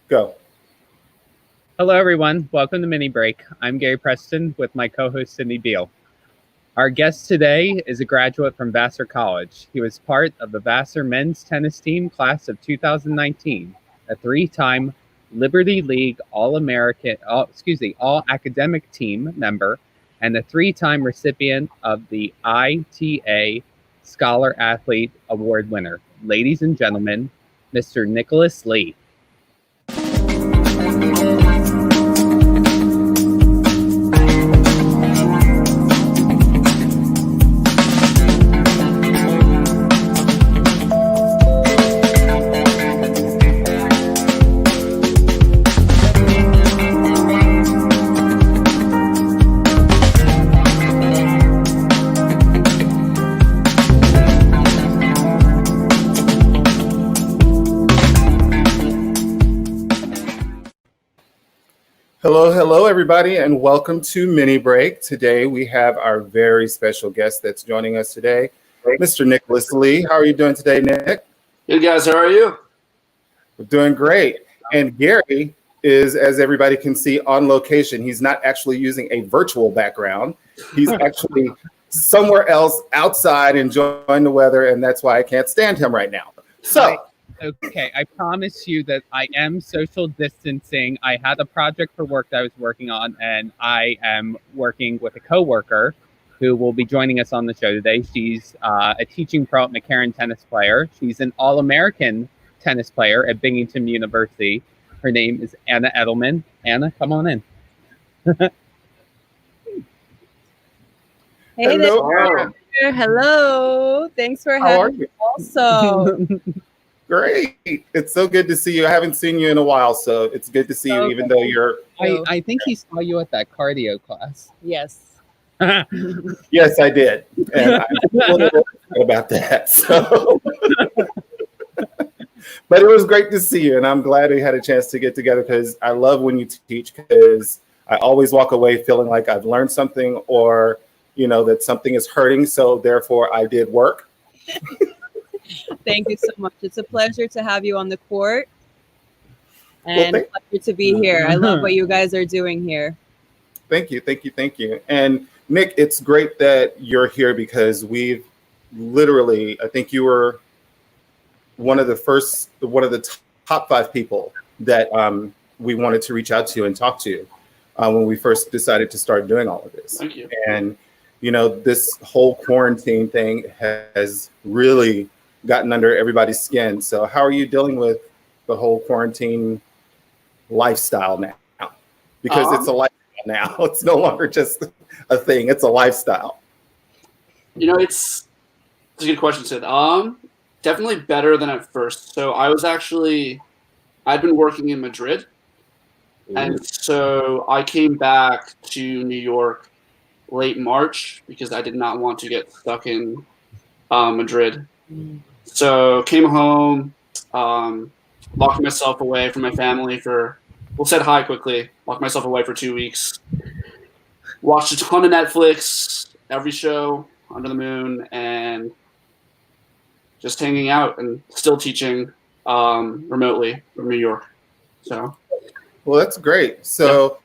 Go. Hello, everyone. Welcome to Mini Break. I'm Gary Preston with my co-host Cindy Beal. Our guest today is a graduate from Vassar College. He was part of the Vassar men's tennis team class of 2019, a three-time Liberty League All-American, All-Academic Team member, and a three-time recipient of the ITA Scholar Athlete Award winner. Ladies and gentlemen, Mr. Nicholas Lee. Hello, everybody, and welcome to Mini Break. Today we have our very special guest that's joining us today, Mr. Nicholas Lee. How are you doing today, Nick? Good, guys. How are you? We're doing great. And Gary is, as everybody can see, on location. He's not actually using a virtual background. He's actually somewhere else outside enjoying the weather, and that's why I can't stand him right now. So. Okay, I promise you that I am social distancing. I had a project for work that I was working on, and I am working with a coworker who will be joining us on the show today. She's a teaching pro at McCarran tennis player. She's an All-American tennis player at Binghamton University. Her name is Anna Edelman. Anna, come on in. Hey Hello. there. Hello. Thanks for having me also. Great. It's so good to see you. I haven't seen you in a while, so it's good to see you, even though you're... I think he saw you at that cardio class. Yes. Yes, I did. And I'm a little bit about that. So. But it was great to see you, and I'm glad we had a chance to get together because I love when you teach because I always walk away feeling like I've learned something or, that something is hurting, so therefore I did work. Thank you so much. It's a pleasure to have you on the court and a pleasure to be here. I love what you guys are doing here. Thank you. And Nick, it's great that you're here because we've literally, I think you were one of the top 5 people that we wanted to reach out to and talk to when we first decided to start doing all of this. Thank you. And, this whole quarantine thing has really gotten under everybody's skin. So how are you dealing with the whole quarantine lifestyle now? Because it's a lifestyle now. It's no longer just a thing. It's a lifestyle. It's a good question, Sid. Definitely better than at first. So I'd been working in Madrid. Ooh. And so I came back to New York late March because I did not want to get stuck in Madrid. So came home, locked myself away from my family said hi quickly, locked myself away for 2 weeks, watched a ton of Netflix, every show under the moon, and just hanging out and still teaching remotely from New York. So, well, that's great. So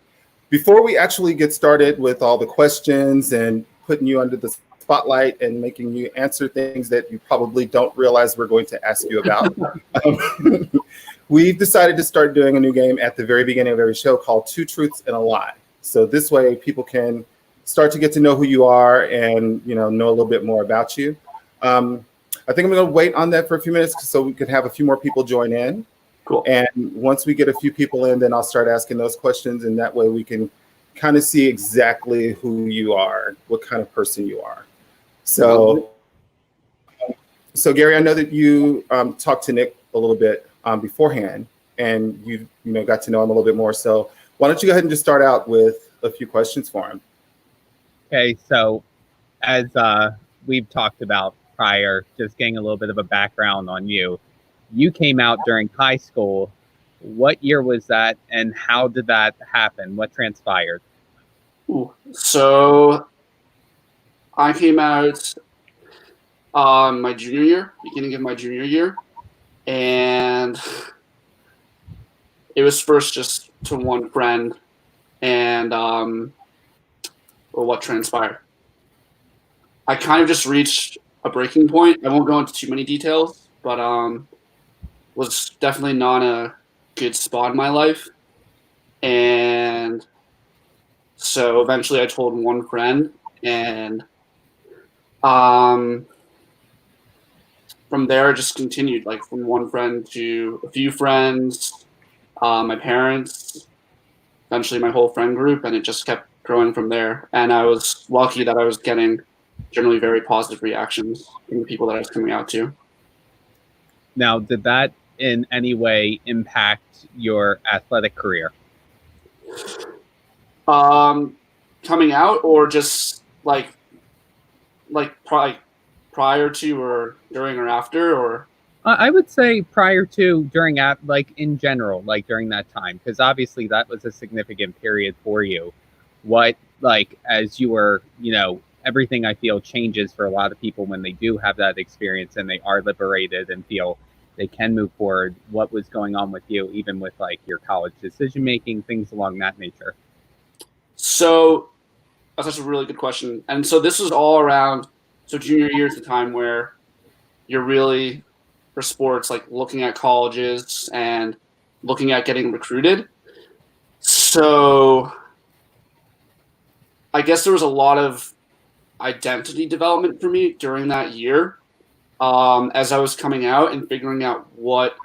before we actually get started with all the questions and putting you under the spotlight and making you answer things that you probably don't realize we're going to ask you about. We've decided to start doing a new game at the very beginning of every show called Two Truths and a Lie. So this way people can start to get to know who you are and know a little bit more about you. I think I'm going to wait on that for a few minutes so we can have a few more people join in. Cool. And once we get a few people in, then I'll start asking those questions, and that way we can kind of see exactly who you are, what kind of person you are. So Gary, I know that you talked to Nick a little bit beforehand, and you got to know him a little bit more. So why don't you go ahead and just start out with a few questions for him? Okay, so as we've talked about prior, just getting a little bit of a background on you. You came out during high school. What year was that, and how did that happen? What transpired? So I came out my junior year, beginning of my junior year, and it was first just to one friend, and what transpired. I kind of just reached a breaking point. I won't go into too many details, but was definitely not a good spot in my life. And so eventually I told one friend, and from there it just continued, like from one friend to a few friends, my parents, eventually my whole friend group, and it just kept growing from there. And I was lucky that I was getting generally very positive reactions from the people that I was coming out to. Now, did that in any way impact your athletic career? Coming out, or just like prior to, or during, or after, or I would say prior to, during, like in general, like during that time, because obviously that was a significant period for you. What, like, as you were, everything I feel changes for a lot of people when they do have that experience and they are liberated and feel they can move forward. What was going on with you, even with like your college decision making, things along that nature? So that's such a really good question. And so this was all around, so junior year is the time where you're really, for sports, like looking at colleges and looking at getting recruited. So I guess there was a lot of identity development for me during that year, as I was coming out and figuring out what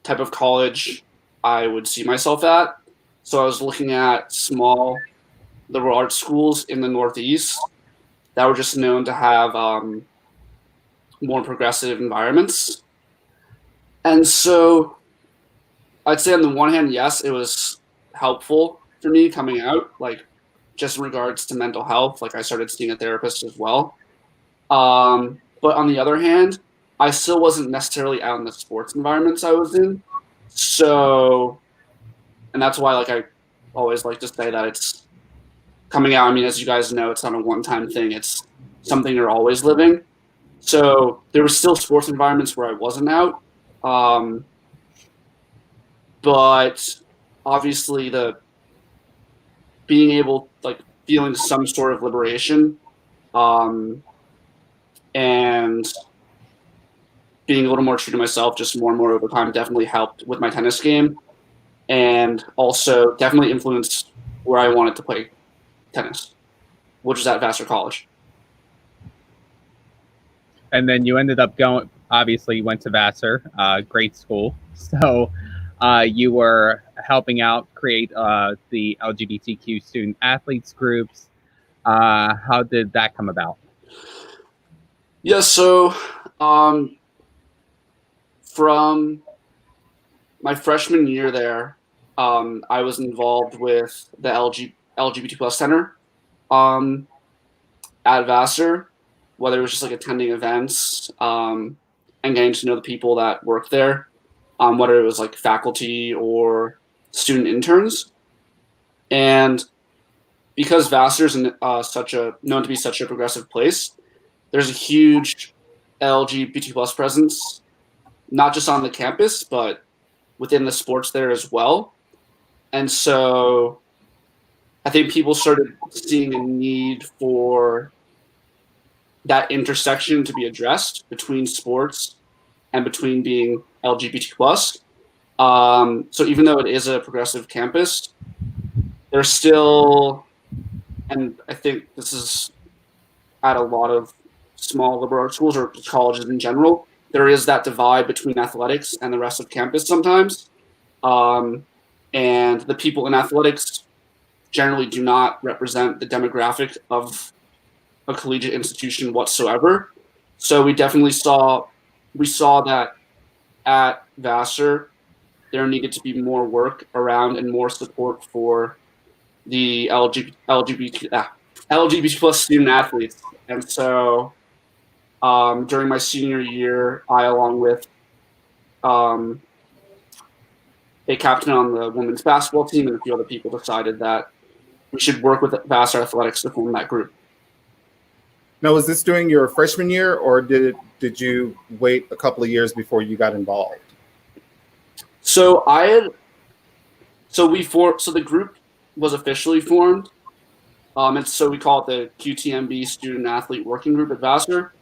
type of college I would see myself at. So I was looking at small liberal arts schools in the Northeast that were just known to have more progressive environments. And so I'd say on the one hand, yes, it was helpful for me coming out, like just in regards to mental health. Like I started seeing a therapist as well. But on the other hand, I still wasn't necessarily out in the sports environments I was in. So, and that's why like I always like to say that it's coming out. I mean, as you guys know, it's not a one-time thing. It's something you're always living. So there were still sports environments where I wasn't out. But obviously the being able, like feeling some sort of liberation, and being a little more true to myself just more and more over time definitely helped with my tennis game, and also definitely influenced where I wanted to play tennis, which was at Vassar College. And then you ended up going, obviously you went to Vassar, great school. So you were helping out create the LGBTQ student athletes groups. How did that come about? Yeah, so from my freshman year there, I was involved with the LGBT plus center at Vassar, whether it was just like attending events and getting to know the people that worked there, whether it was like faculty or student interns. And because Vassar is known to be such a progressive place, there's a huge LGBT plus presence, not just on the campus, but within the sports there as well. And so I think people started seeing a need for that intersection to be addressed between sports and between being LGBT plus. So even though it is a progressive campus, there's still, and I think this is at a lot of small liberal arts schools or colleges in general, there is that divide between athletics and the rest of campus sometimes. And the people in athletics generally do not represent the demographic of a collegiate institution whatsoever. So we definitely saw that at Vassar, there needed to be more work around and more support for the LGBT plus student athletes. And so during my senior year, I, along with a captain on the women's basketball team and a few other people, decided that we should work with Vassar Athletics to form that group. Now, was this during your freshman year, or did you wait a couple of years before you got involved? So I So the group was officially formed. So we call it the QTMB Student Athlete Working Group at Vassar,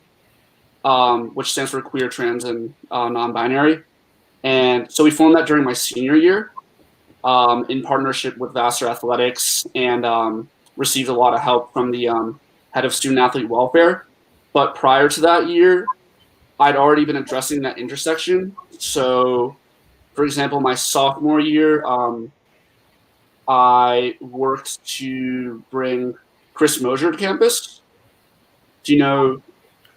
which stands for Queer, Trans, and Non-Binary. And so we formed that during my senior year, in partnership with Vassar Athletics, and received a lot of help from the head of student athlete welfare. But prior to that year, I'd already been addressing that intersection. So, for example, my sophomore year, I worked to bring Chris Mosier to campus. Do you know?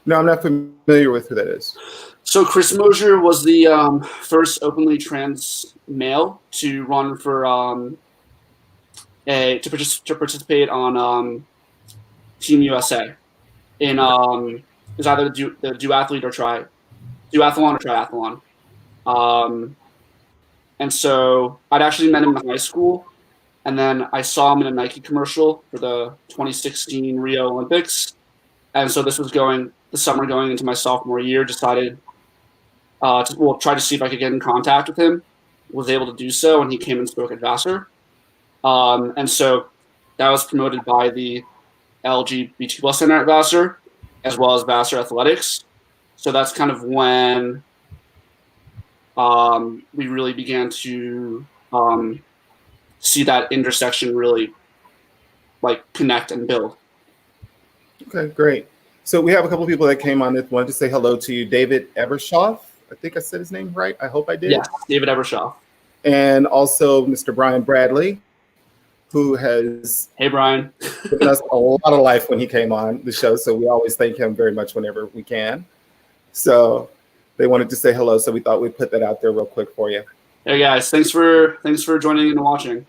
No, I'm not familiar with who that is. So Chris Mosier was the first openly trans male to run for to participate on Team USA in is either the duathlon or triathlon. And so I'd actually met him in high school, and then I saw him in a Nike commercial for the 2016 Rio Olympics. And so this was the summer going into my sophomore year, decided try to see if I could get in contact with him. Was able to do so, and he came and spoke at Vassar. And so that was promoted by the LGBT Plus Center at Vassar, as well as Vassar Athletics. So that's kind of when we really began to see that intersection really connect and build. Okay, great. So we have a couple of people that came on that wanted to say hello to you. David Ebershoff, I think I said his name right. I hope I did. Yeah, David Ebershoff. And also Mr. Brian Bradley, who has Brian. given us a lot of life when he came on the show. So we always thank him very much whenever we can. So they wanted to say hello. So we thought we'd put that out there real quick for you. Hey guys, thanks for joining and watching.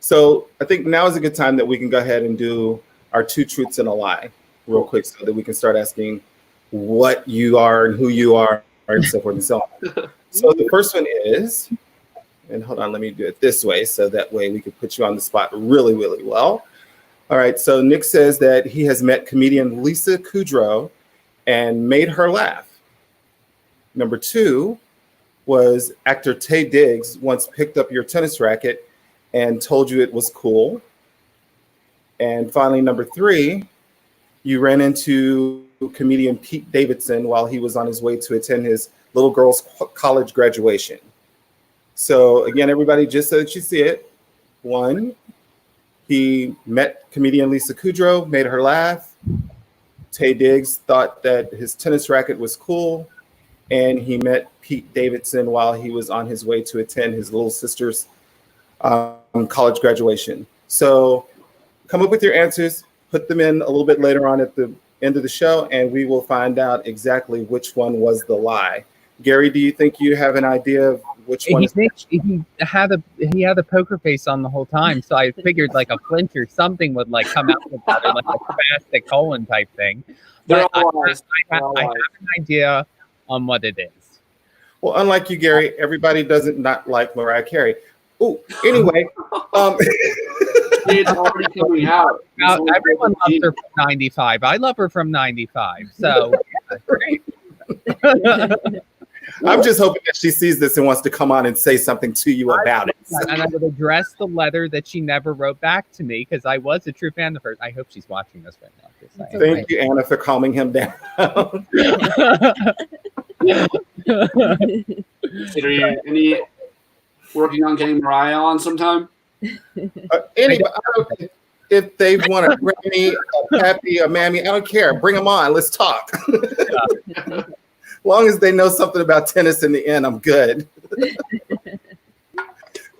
So I think now is a good time that we can go ahead and do our 2 truths and a lie real quick, so that we can start asking what you are and who you are and so forth and so on. So the first one is, and hold on, let me do it this way, so that way we can put you on the spot really, really well. All right, so Nick says that he has met comedian Lisa Kudrow and made her laugh. Number 2 was actor Taye Diggs once picked up your tennis racket and told you it was cool. And finally, number 3, you ran into comedian Pete Davidson while he was on his way to attend his little girl's college graduation. So again, everybody, just so that you see it, 1, he met comedian Lisa Kudrow, made her laugh. Taye Diggs thought that his tennis racket was cool. And he met Pete Davidson while he was on his way to attend his little sister's college graduation. So come up with your answers, put them in a little bit later on at the end of the show, and we will find out exactly which one was the lie. Gary, do you think you have an idea of which one? He had a poker face on the whole time, so I figured like a flinch or something would come out of that, like a spastic colon type thing. But I have an idea on what it is. Well, unlike you, Gary, everybody doesn't not like Mariah Carey. Oh, anyway. It's already coming out. Everyone loves her from 95. I love her from 95. So, great. I'm just hoping that she sees this and wants to come on and say something to you about it. And I would address the letter that she never wrote back to me, because I was a true fan of hers. I hope she's watching this right now. Thank you, Anna, for calming him down. Are you working on getting Mariah on sometime? Anyway, if they want a Grammy, a Pappy, a Mammy, I don't care. Bring them on. Let's talk. As long as they know something about tennis in the end, I'm good.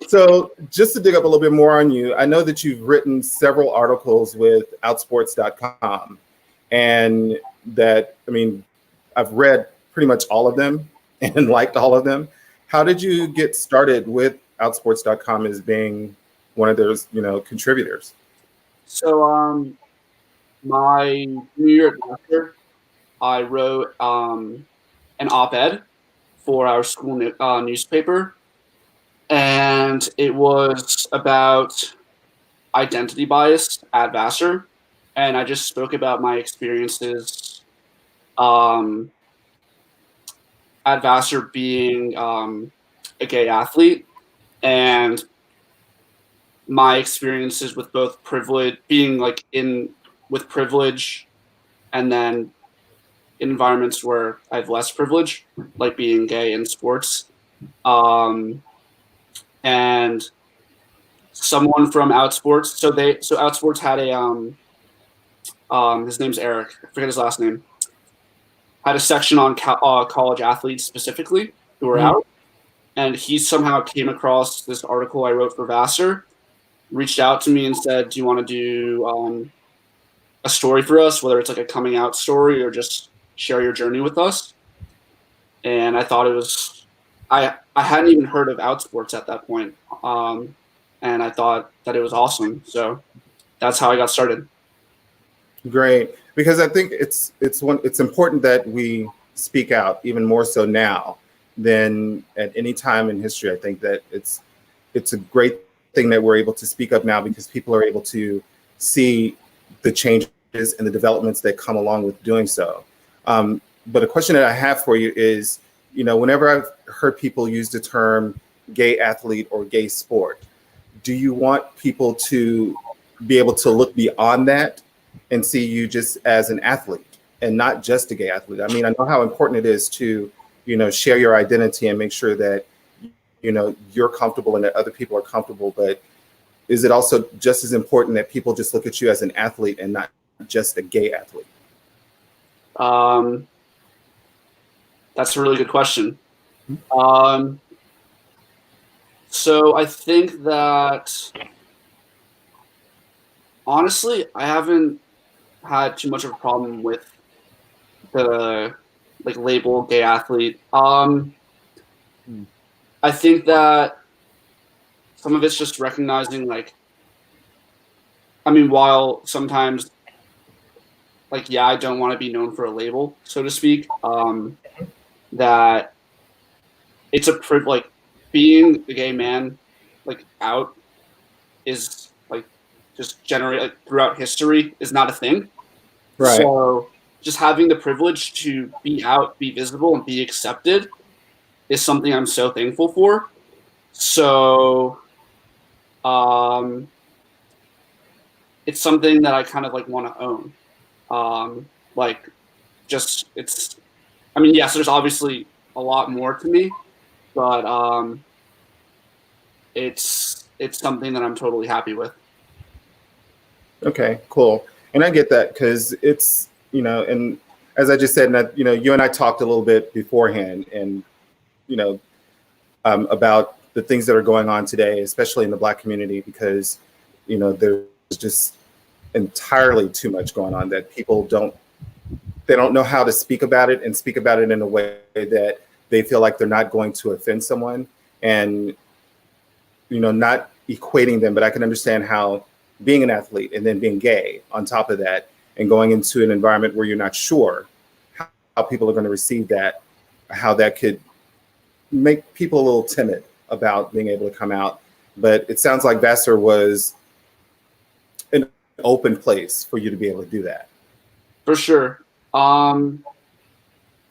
So just to dig up a little bit more on you, I know that you've written several articles with Outsports.com, and that, I mean, I've read pretty much all of them and liked all of them. How did you get started with Outsports.com as being one of those, contributors? So my New Year at Vassar, I wrote an op-ed for our school newspaper, and it was about identity bias at Vassar, and I just spoke about my experiences at Vassar being a gay athlete, and my experiences with both privilege, being like in with privilege, and then in environments where I have less privilege, like being gay in sports. And someone from Outsports, so Outsports had a his name's Eric, I forget his last name, had a section on college athletes specifically who were out, and he somehow came across this article I wrote for Vassar, reached out to me and said, do you want to do a story for us, whether it's like a coming out story or just share your journey with us? And I thought it was, I hadn't even heard of Outsports at that point, and I thought that it was awesome. So that's how I got started. Great, because I think it's important that we speak out even more so now than at any time in history. I think that it's a great thing that we're able to speak up now because people are able to see the changes and the developments that come along with doing so. But a question that I have for you is, whenever I've heard people use the term gay athlete or gay sport, do you want people to be able to look beyond that and see you just as an athlete and not just a gay athlete? I mean, I know how important it is to, share your identity and make sure that, you're comfortable and that other people are comfortable. But is it also just as important that people just look at you as an athlete and not just a gay athlete? That's a really good question. So I think that, honestly, I haven't had too much of a problem with the label gay athlete. I think that some of it's just recognizing while sometimes I don't want to be known for a label, so to speak, that it's a privilege. Being a gay man, out, is just generally throughout history is not a thing. Right. So just having the privilege to be out, be visible, and be accepted is something I'm so thankful for. So, it's something that I kind of want to own. Yes, there's obviously a lot more to me, but it's something that I'm totally happy with. Okay, cool. And I get that because it's, and as I just said, and you and I talked a little bit beforehand and, about the things that are going on today, especially in the Black community, because, there's just entirely too much going on that people don't know how to speak about it and speak about it in a way that they feel like they're not going to offend someone and, not equating them. But I can understand how being an athlete and then being gay on top of that and going into an environment where you're not sure how people are going to receive that, how that could make people a little timid about being able to come out. But it sounds like Vassar was an open place for you to be able to do that. For sure.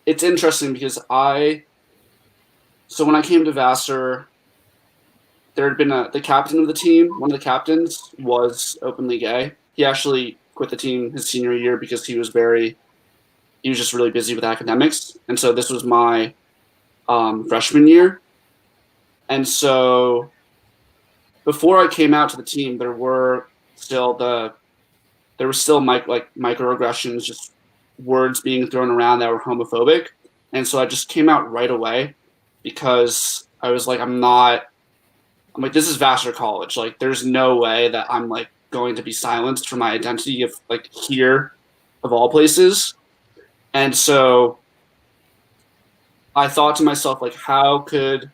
It's interesting because so when I came to Vassar, there had been the captain of the team. One of the captains was openly gay. He actually quit the team his senior year because he was just really busy with academics. And so this was my freshman year. And so before I came out to the team, there were still microaggressions, just words being thrown around that were homophobic. And so I just came out right away because I was this is Vassar College. There's no way that I'm going to be silenced for my identity of here of all places. And so I thought to myself, how could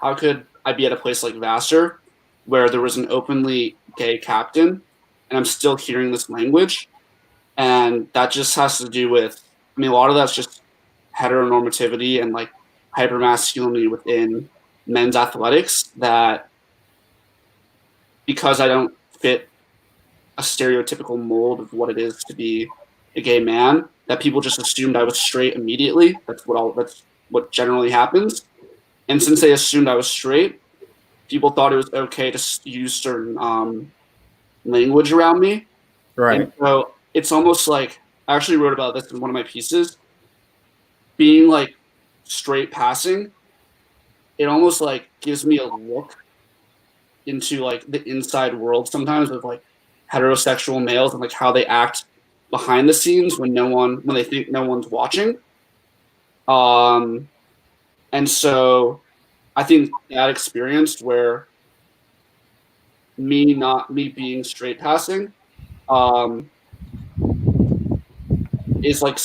I be at a place like Vassar where there was an openly gay captain and I'm still hearing this language? And that just has to do with, a lot of that's just heteronormativity and hypermasculinity within men's athletics, that because I don't fit a stereotypical mold of what it is to be a gay man, that people just assumed I was straight immediately. That's what generally happens. And since they assumed I was straight, people thought it was okay to use certain language around me. Right. And so it's almost like, I actually wrote about this in one of my pieces, being like straight passing, it almost like gives me a look into like the inside world sometimes of like heterosexual males and like how they act behind the scenes when they think no one's watching. And so I think that experience where me being straight passing, is like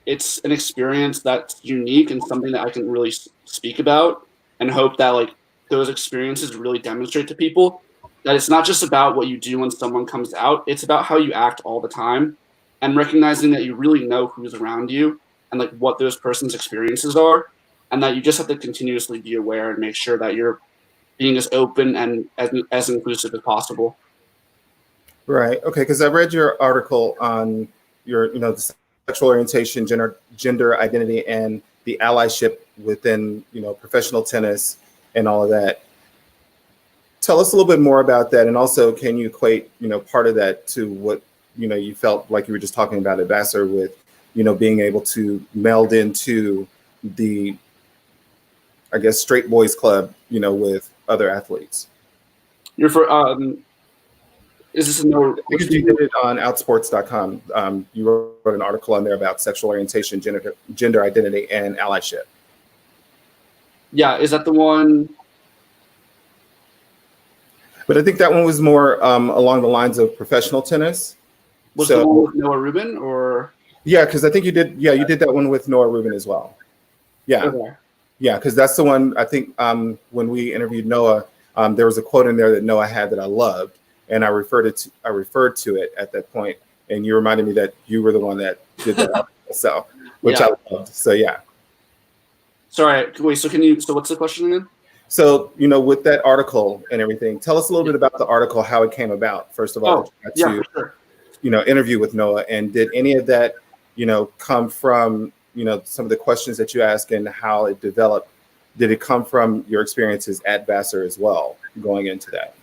it's an experience that's unique and something that I can really speak about, and hope that like those experiences really demonstrate to people that it's not just about what you do when someone comes out, it's about how you act all the time, and recognizing that you really know who's around you and like what those person's experiences are, and that you just have to continuously be aware and make sure that you're being as open and as inclusive as possible. Right. Okay. Because I read your article on your, the sexual orientation, gender identity, and the allyship within, professional tennis and all of that. Tell us a little bit more about that, and also, can you equate, part of that to what, you felt like you were just talking about at Vassar with, being able to meld into the, I guess, straight boys club, with other athletes. You're for is this a because you did it on outsports.com. You wrote an article on there about sexual orientation, gender identity, and allyship. Yeah, is that the one? But I think that one was more along the lines of professional tennis. Was the one with Noah Rubin, or? Yeah, because I think you did. Yeah, you did that one with Noah Rubin as well. Yeah, okay. Yeah, because that's the one. I think when we interviewed Noah, there was a quote in there that Noah had that I loved, and I referred to it at that point, and you reminded me that you were the one that did that, so which I loved. So yeah. Sorry, wait. So what's the question again? So, with that article and everything, tell us a little bit about the article, how it came about. First of all, for sure. Interview with Noah, and did any of that, come from, some of the questions that you asked and how it developed? Did it come from your experiences at Vassar as well, going into that?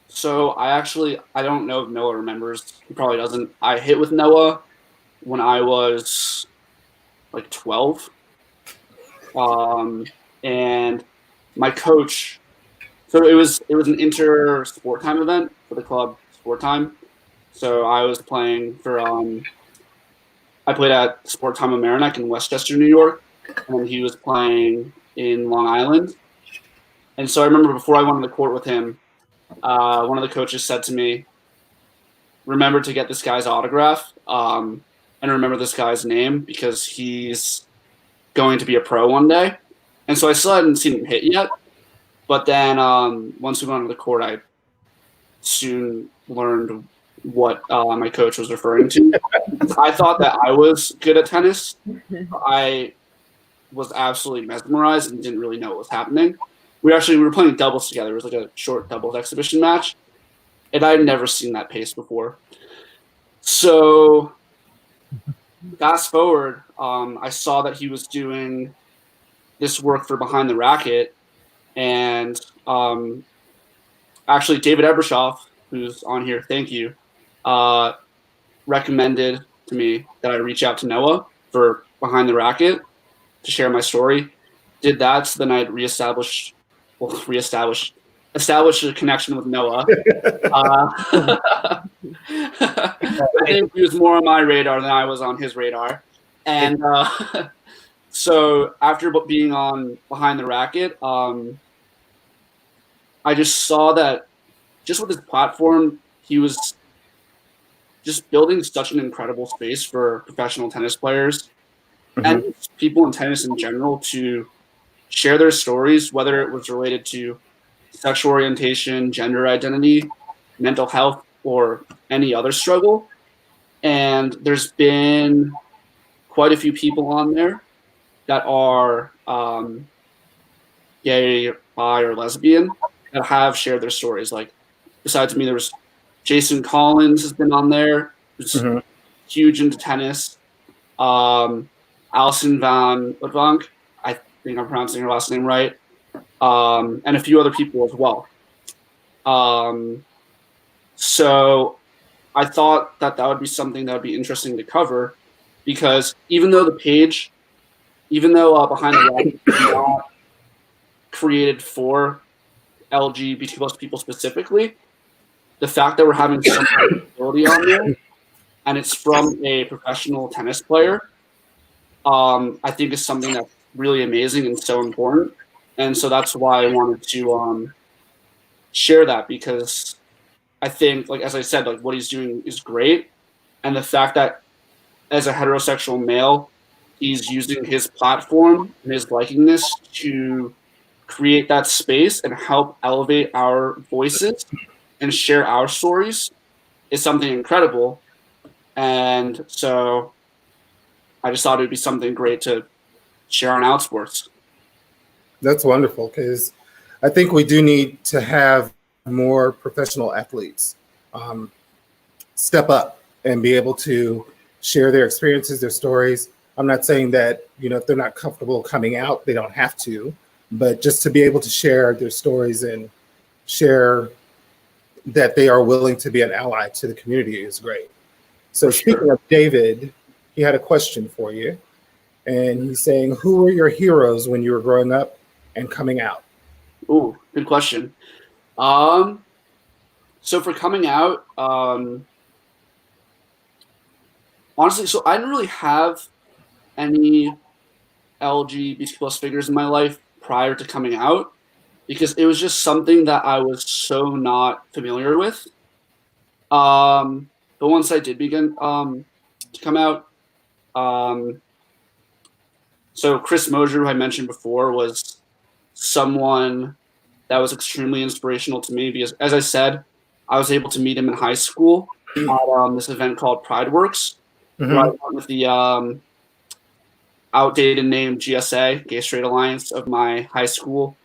So I don't know if Noah remembers. He probably doesn't. I hit with Noah when I was like 12. And my coach, so it was an inter sport time event for the club sport time. So I was playing for, I played at Sport Time Amerenik in Westchester, New York, and he was playing in Long Island. And so I remember before I went on the court with him, one of the coaches said to me, remember to get this guy's autograph, and remember this guy's name because he's going to be a pro one day. And so I still hadn't seen him hit yet. But then once we went on the court, I soon learned what my coach was referring to. I thought that I was good at tennis. I was absolutely mesmerized and didn't really know what was happening. We were playing doubles together. It was like a short doubles exhibition match. And I had never seen that pace before. So fast forward, I saw that he was doing this work for Behind the Racket, and actually David Ebershoff, who's on here, thank you, recommended to me that I reach out to Noah for Behind the Racket to share my story. Did that, so then I established a connection with Noah. I think he was more on my radar than I was on his radar. And so after being on Behind the Racket, I just saw that just with his platform, he was just building such an incredible space for professional tennis players and people in tennis in general to share their stories, whether it was related to sexual orientation, gender identity, mental health, or any other struggle. And there's been quite a few people on there that are gay, bi, or lesbian that have shared their stories. Like, besides me, there was Jason Collins has been on there, who's huge into tennis. Alison van Oudvank, I think I'm pronouncing her last name right. and a few other people as well. So I thought that would be something that would be interesting to cover, because even though Behind the Wall is not created for LGBT plus people specifically, the fact that we're having so much visibility on there, and it's from a professional tennis player, I think is something that's really amazing and so important. And so that's why I wanted to share that, because I think, like, as I said, like, what he's doing is great. And the fact that as a heterosexual male, he's using his platform and his likeness to create that space and help elevate our voices and share our stories is something incredible. And so I just thought it would be something great to share on Outsports. That's wonderful, because I think we do need to have more professional athletes step up and be able to share their experiences, their stories. I'm not saying that, if they're not comfortable coming out, they don't have to, but just to be able to share their stories and share that they are willing to be an ally to the community is great. So speaking of David, he had a question for you. And he's saying, who were your heroes when you were growing up and coming out? Ooh, good question. So for coming out, honestly, so I didn't really have any LGBT plus figures in my life prior to coming out, because it was just something that I was so not familiar with. But once I did begin to come out, so Chris Mosier, who I mentioned before, was someone that was extremely inspirational to me, because, as I said, I was able to meet him in high school at this event called Pride Works, where I went with the outdated name GSA, Gay Straight Alliance, of my high school,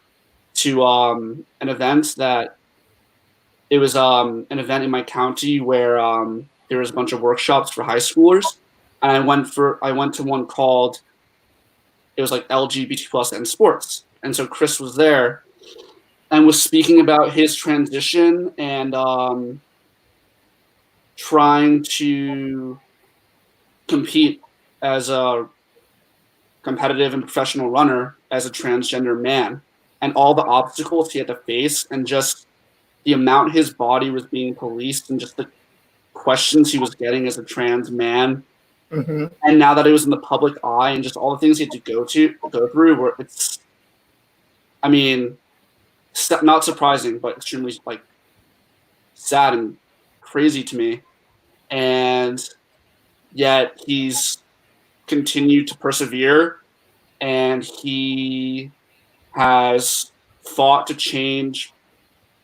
to an event that it was an event in my county where there was a bunch of workshops for high schoolers, and I went to one called, it was like LGBT plus and sports, and so Chris was there and was speaking about his transition and trying to compete as a competitive and professional runner as a transgender man, and all the obstacles he had to face, and just the amount his body was being policed, and just the questions he was getting as a trans man. And now that it was in the public eye, and just all the things he had to go through, where it's, I mean, not surprising, but extremely like sad and crazy to me. And yet he's continued to persevere, and he has fought to change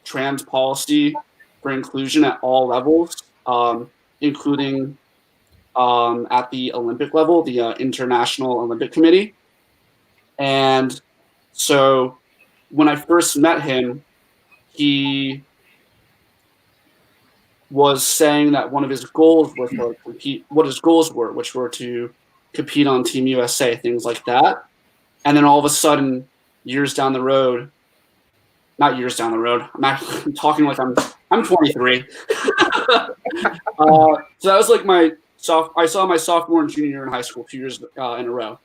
trans policy for inclusion at all levels, including at the Olympic level, the International Olympic Committee. And so when I first met him, he was saying that one of his goals was to compete, what his goals were, which were to compete on Team USA, things like that. And then all of a sudden, years down the road, not years down the road, I'm talking like I'm 23. So that was like I saw my sophomore and junior year in high school 2 years in a row.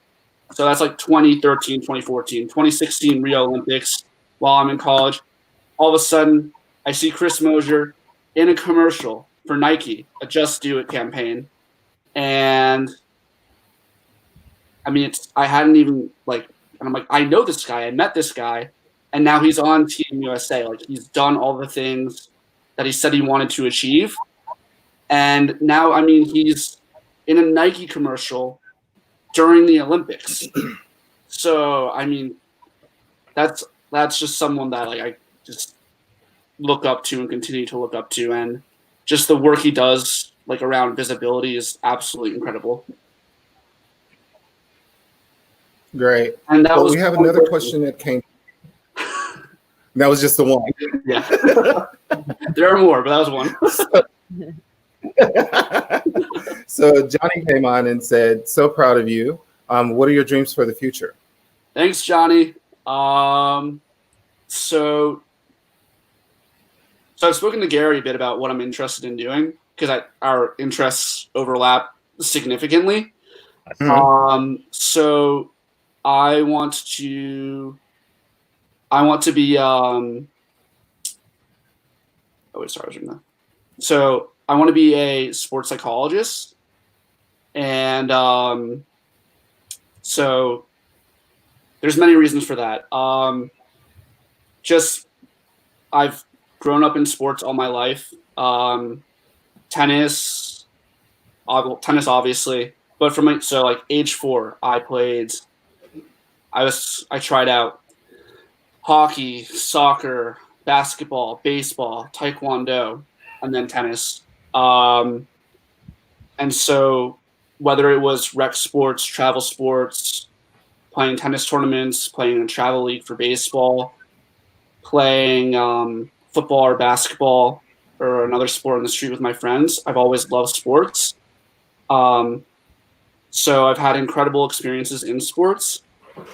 So that's like 2013, 2014, 2016 Rio Olympics while I'm in college. All of a sudden, I see Chris Mosier in a commercial for Nike, a Just Do It campaign. And I mean, I hadn't even and I'm like, I know this guy, I met this guy, and now he's on Team USA. Like, he's done all the things that he said he wanted to achieve. And now, I mean, he's in a Nike commercial during the Olympics. So, I mean, that's just someone that I just look up to and continue to look up to, and just the work he does around visibility is absolutely incredible. Great. And that was we have another question that came. That was just the one. Yeah. There are more, but that was one. So Johnny came on and said, so proud of you. What are your dreams for the future? Thanks, Johnny. So I've spoken to Gary a bit about what I'm interested in doing because our interests overlap significantly. So I want to be So I want to be a sports psychologist, and so there's many reasons for that. Just I've grown up in sports all my life. Tennis, obviously, but like age 4, I tried out hockey, soccer, basketball, baseball, taekwondo, and then tennis. And so whether it was rec sports, travel sports, playing tennis tournaments, playing in a travel league for baseball, playing football or basketball or another sport in the street with my friends, I've always loved sports. So I've had incredible experiences in sports,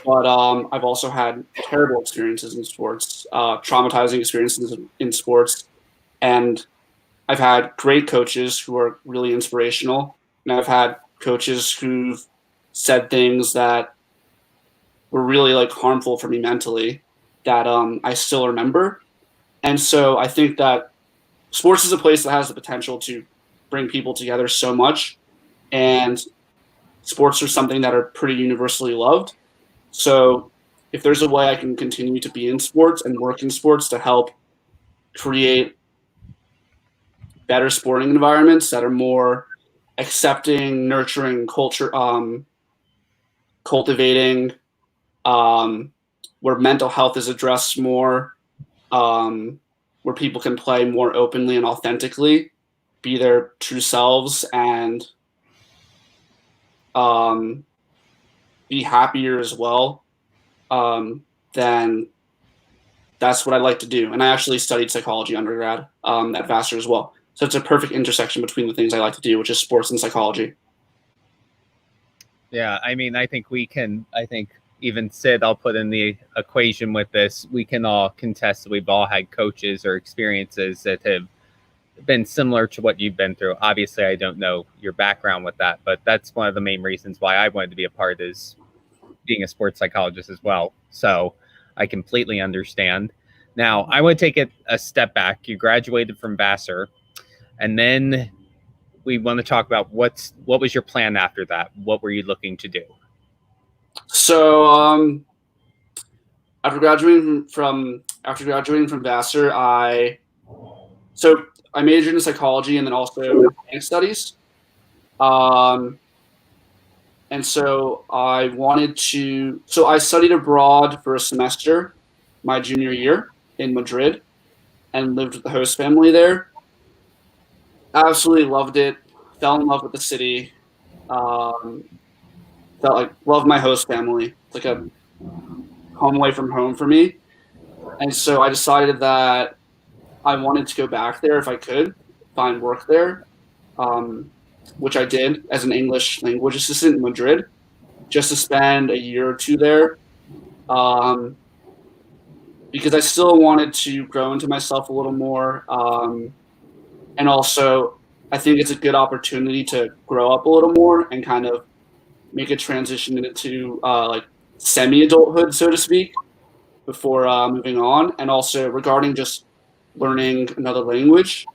but I've also had terrible experiences in sports, traumatizing experiences in sports. And I've had great coaches who are really inspirational. And I've had coaches who've said things that were really like harmful for me mentally that I still remember. And so I think that sports is a place that has the potential to bring people together so much. And sports are something that are pretty universally loved. So if there's a way I can continue to be in sports and work in sports to help create better sporting environments that are more accepting, nurturing, cultivating, where mental health is addressed more, where people can play more openly and authentically, be their true selves, and be happier as well, then that's what I'd like to do. And I actually studied psychology undergrad at Vassar as well. So it's a perfect intersection between the things I like to do, which is sports and psychology. Yeah, I mean, I think even Sid, I'll put in the equation with this, we can all contest that we've all had coaches or experiences that have been similar to what you've been through. Obviously, I don't know your background with that, but that's one of the main reasons why I wanted to be a part, is being a sports psychologist as well. So I completely understand. Now, I want to take it a step back. You graduated from Vassar, and then we want to talk about what was your plan after that? What were you looking to do? So after graduating from Vassar, I majored in psychology and then also Hispanic studies. And so I studied abroad for a semester my junior year in Madrid and lived with the host family there. Absolutely loved it. Fell in love with the city. Loved my host family. It's like a home away from home for me. And so I decided that I wanted to go back there if I could, find work there, which I did as an English language assistant in Madrid, just to spend a year or two there, because I still wanted to grow into myself a little more. And also, I think it's a good opportunity to grow up a little more and kind of make a transition into semi-adulthood, so to speak, before moving on. And also regarding just learning another language,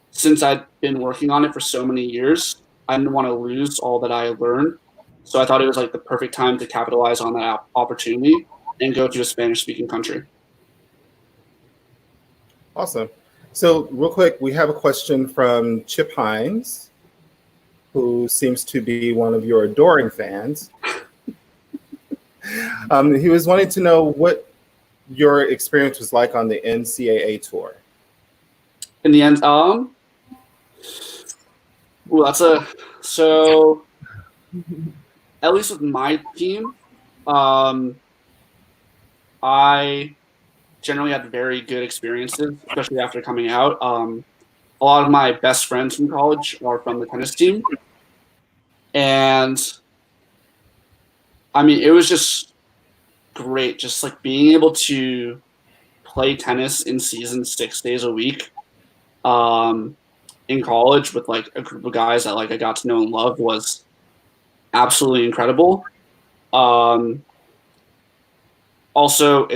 since I'd been working on it for so many years, I didn't want to lose all that I learned. So I thought it was like the perfect time to capitalize on that opportunity and go to a Spanish-speaking country. Awesome. So real quick, we have a question from Chip Hines, who seems to be one of your adoring fans. He was wanting to know what your experience was like on the NCAA tour. In the end, at least with my team, I generally had very good experiences, especially after coming out. A lot of my best friends from college are from the tennis team. And I mean, it was just great, just like being able to play tennis in season 6 days a week in college with like a group of guys that like I got to know and love was absolutely incredible. Also,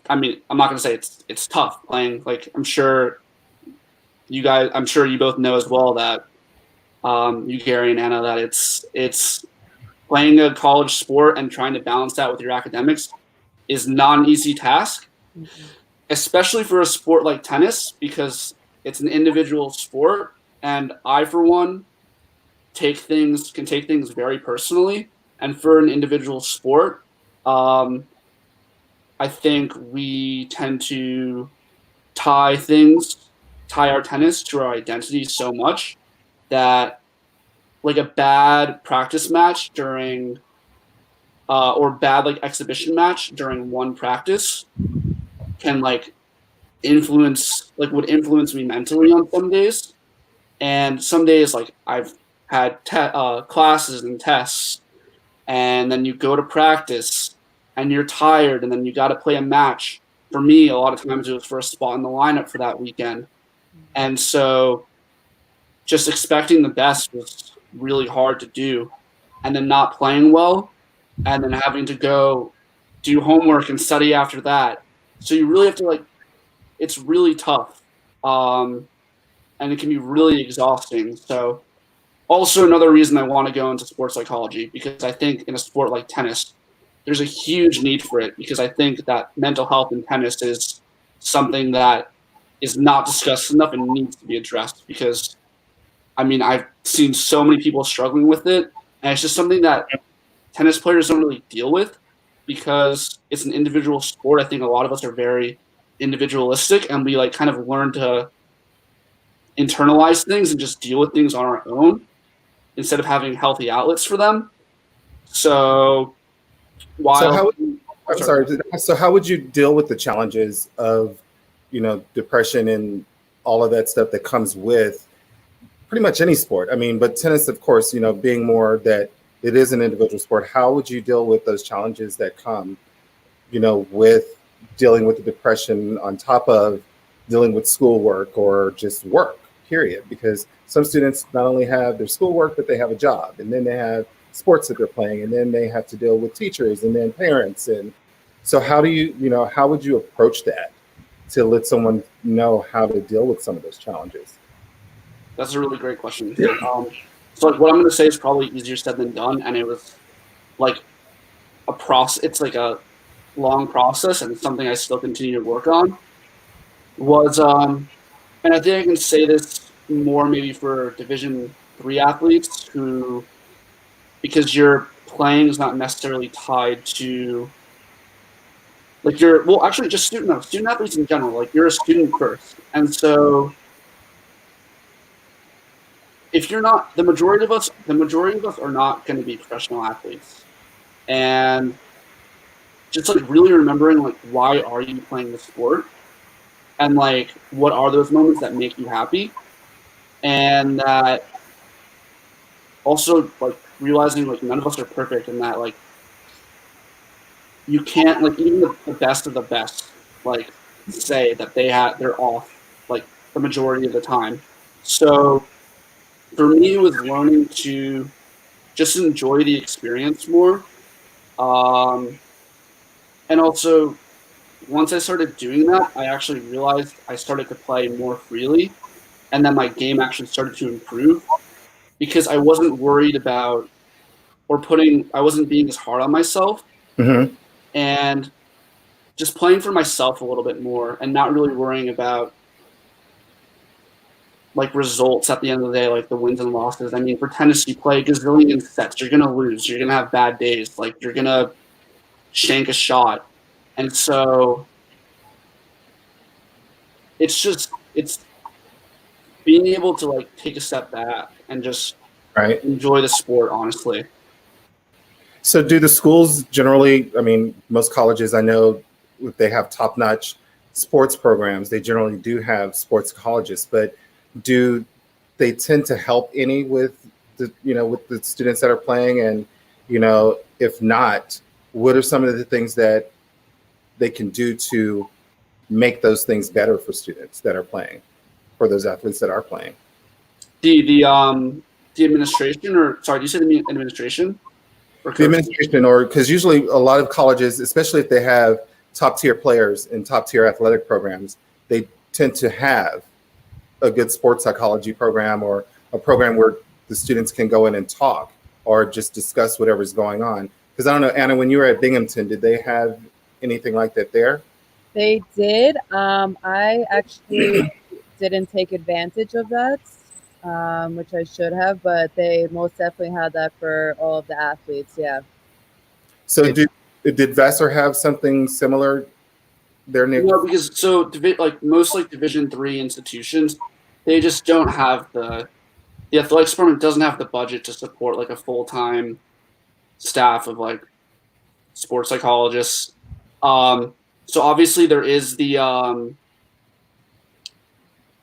I'm not going to say it's tough playing. Like, I'm sure you both know as well that you, Gary and Anna, that it's playing a college sport and trying to balance that with your academics is not an easy task, especially for a sport like tennis, because it's an individual sport. And I, for one, can take things very personally. And for an individual sport, I think we tend to tie our tennis to our identity so much that like a bad practice match during or bad like exhibition match during one practice can like would influence me mentally on some days. And some days like I've had classes and tests, and then you go to practice and you're tired, and then you got to play a match. For me, a lot of times it was for a spot in the lineup for that weekend. And so just expecting the best was really hard to do. And then not playing well, and then having to go do homework and study after that. So you really have to it's really tough. And it can be really exhausting. So also another reason I want to go into sports psychology, because I think in a sport like tennis, there's a huge need for it, because I think that mental health in tennis is something that is not discussed enough and needs to be addressed, because I've seen so many people struggling with it, and it's just something that tennis players don't really deal with because it's an individual sport. I think a lot of us are very individualistic, and we kind of learn to internalize things and just deal with things on our own instead of having healthy outlets for them. So how would you deal with the challenges of, depression and all of that stuff that comes with pretty much any sport? But tennis, of course, being more that it is an individual sport. How would you deal with those challenges that come, with dealing with the depression on top of dealing with schoolwork or just work, period? Because some students not only have their schoolwork, but they have a job, and then they have sports that they're playing, and then they have to deal with teachers and then parents. And so how do how would you approach that to let someone know how to deal with some of those challenges? That's a really great question. So what I'm going to say is probably easier said than done, and it was like a process. It's like a long process, and it's something I still continue to work on. And I think I can say this more maybe for Division III athletes because your playing is not necessarily tied to just student athletes in general. Like, you're a student first, and so if you're not, the majority of us are not going to be professional athletes. And just really remembering why are you playing the sport, and what are those moments that make you happy, and that also realizing none of us are perfect, and that you can't even the best of the best say that they're off the majority of the time. So for me, it was learning to just enjoy the experience more. And also, once I started doing that, I actually realized I started to play more freely, and then my game actually started to improve because I wasn't worried about I wasn't being as hard on myself, and just playing for myself a little bit more and not really worrying about results at the end of the day, the wins and losses. For tennis, you play a gazillion sets. You're going to lose. You're going to have bad days. You're going to shank a shot. And so it's being able to take a step back and just enjoy the sport, honestly. So do the schools generally, most colleges I know, if they have top-notch sports programs, they generally do have sports psychologists, but do they tend to help any with the students that are playing? And, if not, what are some of the things that they can do to make those things better for students that are playing, for those athletes that are playing. The administration, or sorry, do you say the administration? Or the administration, or because usually a lot of colleges, especially if they have top tier players in top tier athletic programs, they tend to have a good sports psychology program or a program where the students can go in and talk or just discuss whatever's going on. Because I don't know, Anna, when you were at Binghamton, did they have anything like that there? They did. I actually didn't take advantage of that, which I should have, but they most definitely had that for all of the athletes. Yeah. So did Vassar have something similar there, Nick? No, because like most like Division III institutions, they just don't have the athletics department doesn't have the budget to support like a full-time staff of like sports psychologists. So obviously there is the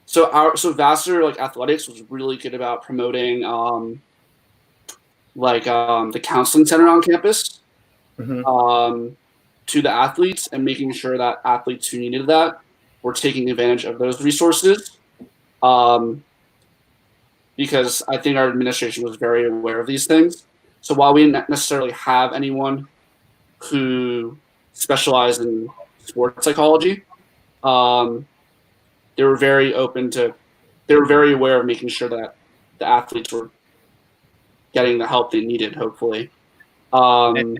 so Vassar like athletics was really good about promoting the counseling center on campus to the athletes and making sure that athletes who needed that were taking advantage of those resources. Because I think our administration was very aware of these things. So while we didn't necessarily have anyone who specialized in sports psychology, they were very aware of making sure that the athletes were getting the help they needed, hopefully. Sorry,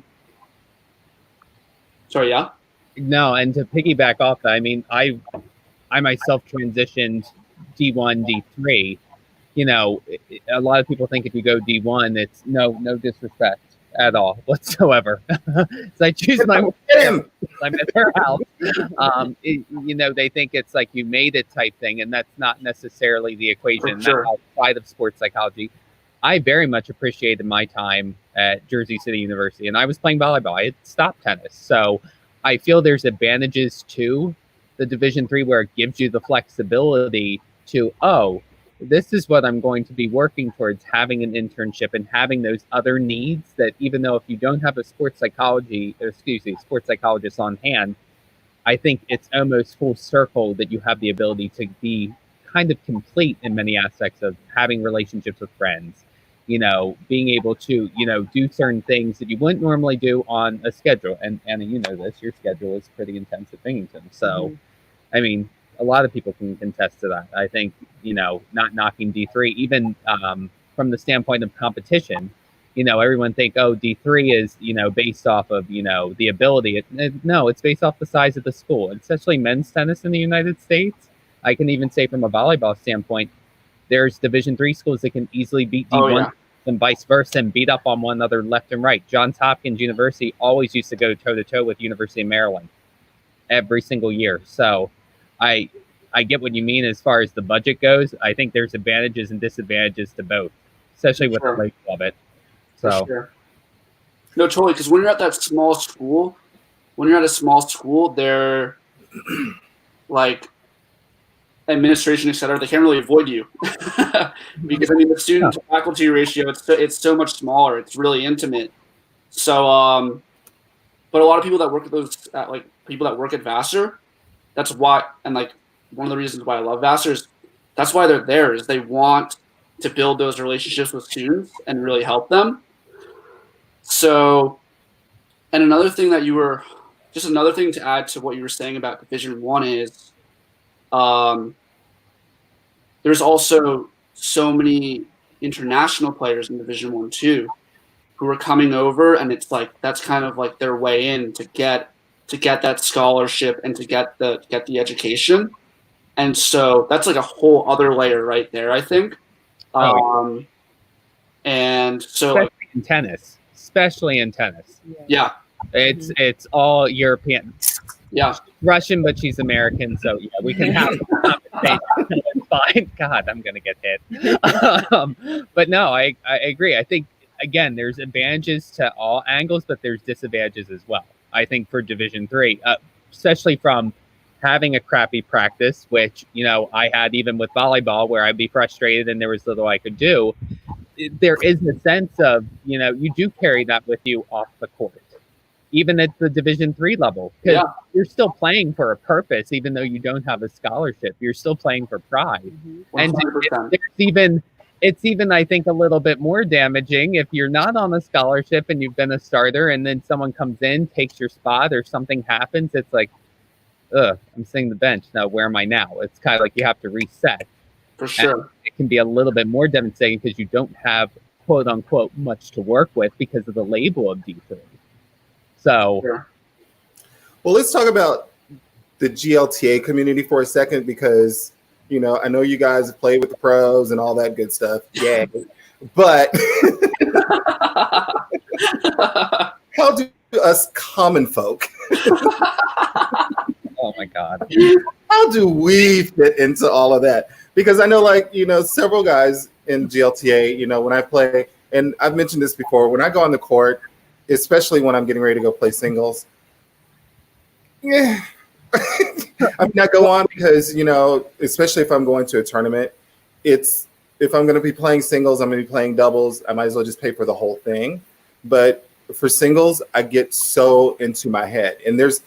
yeah? No, and to piggyback off that, I mean, I myself transitioned D1, D3. You know, a lot of people think if you go D1, it's no disrespect at all whatsoever. So I choose my I'm at her house. You know, they think it's like you made it type thing, and that's not necessarily the equation. Sure. That's outside of sports psychology. I very much appreciated my time at Jersey City University, and I was playing volleyball. I had stopped tennis, so I feel there's advantages to the Division III where it gives you the flexibility to, this is what I'm going to be working towards, having an internship and having those other needs that even though if you don't have a sports psychologist on hand, I think it's almost full circle that you have the ability to be kind of complete in many aspects of having relationships with friends, you know, being able to, you know, do certain things that you wouldn't normally do on a schedule. And Anna, you know this, your schedule is pretty intense at Binghamton. So, I mean, a lot of people can contest to that. I think, you know, not knocking D3, even from the standpoint of competition, you know, everyone think, D3 is, you know, based off of, you know, the ability. No, it's based off the size of the school, and especially men's tennis in the United States. I can even say from a volleyball standpoint, there's Division III schools that can easily beat D1 and vice versa and beat up on one another left and right. Johns Hopkins University always used to go toe-to-toe with University of Maryland every single year. So I get what you mean as far as the budget goes. I think there's advantages and disadvantages to both, especially with the rate of it. So, no, totally. Because when you're at that small school, they're like administration, et cetera. They can't really avoid you because I mean the student to faculty ratio it's so much smaller. It's really intimate. So, but a lot of people that work at people that work at Vassar, that's why, and like one of the reasons why I love Vassar is that's why they're there, is they want to build those relationships with students and really help them. So, and another thing to add to what you were saying about Division I is there's also so many international players in Division I too who are coming over, and it's like that's kind of like their way in to get that scholarship and to get the education. And so that's like a whole other layer right there, I think. And so especially in tennis. Yeah. It's all European. Yeah. Russian, but she's American, so yeah, we can have a conversation. It's fine. God, I'm gonna get hit. But no, I agree. I think again, there's advantages to all angles, but there's disadvantages as well. I think for Division III, especially from having a crappy practice, which, you know, I had even with volleyball where I'd be frustrated and there was little I could do. There is a sense of, you know, you do carry that with you off the court. even at the Division III level. Because you're still playing for a purpose, even though you don't have a scholarship. You're still playing for pride. Mm-hmm. And it's even, I think, a little bit more damaging if you're not on a scholarship and you've been a starter, and then someone comes in, takes your spot, or something happens. It's like, ugh, I'm sitting the bench. Now, where am I now? It's kind of like you have to reset. For sure. And it can be a little bit more devastating because you don't have, quote unquote, much to work with because of the label of D3. So, Sure. Well, let's talk about the GLTA community for a second, because, you know, I know you guys have played with the pros and all that good stuff. Yeah. But how do us common folk, oh my God, how do we fit into all of that? Because I know, like, you know, several guys in GLTA, you know, when I play, and I've mentioned this before, when I go on the court, especially when I'm getting ready to go play singles, yeah, I mean, I go on because, you know, especially if I'm going to a tournament, if I'm going to be playing singles, I'm going to be playing doubles, I might as well just pay for the whole thing. But for singles, I get so into my head. And there's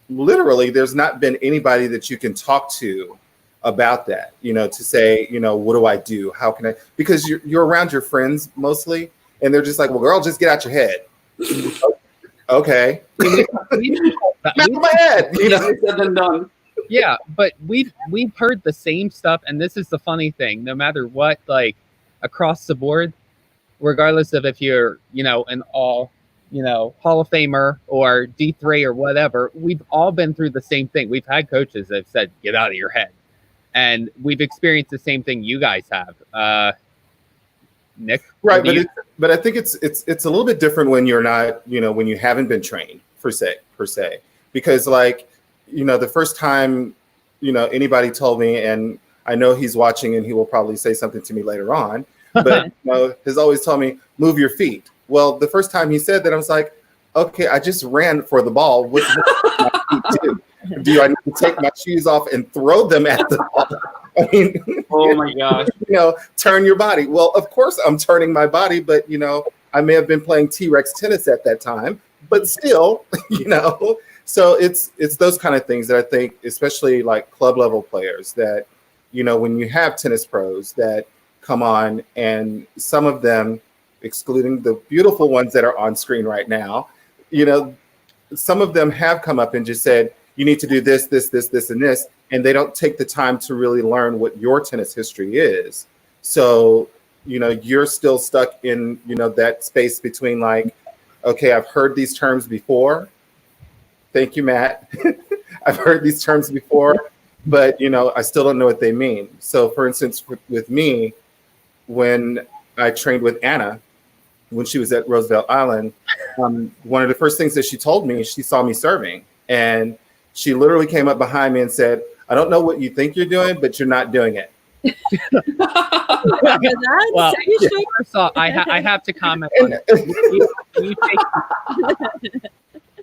not been anybody that you can talk to about that, you know, to say, you know, what do I do? How can I? Because you're around your friends mostly, and they're just like, well, girl, just get out your head. Okay. Out my head. You know? Said and done. Yeah, but we've heard the same stuff, and this is the funny thing. No matter what, like across the board, regardless of if you're, you know, an all, you know, Hall of Famer or D3 or whatever, we've all been through the same thing. We've had coaches that have said, "Get out of your head," and we've experienced the same thing you guys have. Nick, right? But I think it's a little bit different when you're not, you know, when you haven't been trained per se, because, like, you know, the first time, you know, anybody told me, and I know he's watching and he will probably say something to me later on, but you know, has always told me, move your feet. Well, the first time he said that, I was like, okay, I just ran for the ball. What my feet do? Do I need to take my shoes off and throw them at the ball? I mean, oh my gosh, you know, turn your body. Well, of course I'm turning my body, but, you know, I may have been playing T-Rex tennis at that time, but still, you know, so it's those kind of things that I think, especially like club level players, that, you know, when you have tennis pros that come on, and some of them, excluding the beautiful ones that are on screen right now, you know, some of them have come up and just said, you need to do this, and this, and they don't take the time to really learn what your tennis history is. So, you know, you're still stuck in, you know, that space between like, okay, I've heard these terms before. Thank you, Matt. I've heard these terms before, but, you know, I still don't know what they mean. So, for instance, with me, when I trained with Anna, when she was at Roosevelt Island, one of the first things that she told me, she saw me serving, and she literally came up behind me and said, I don't know what you think you're doing, but you're not doing it. Well, first off, I have to comment on it.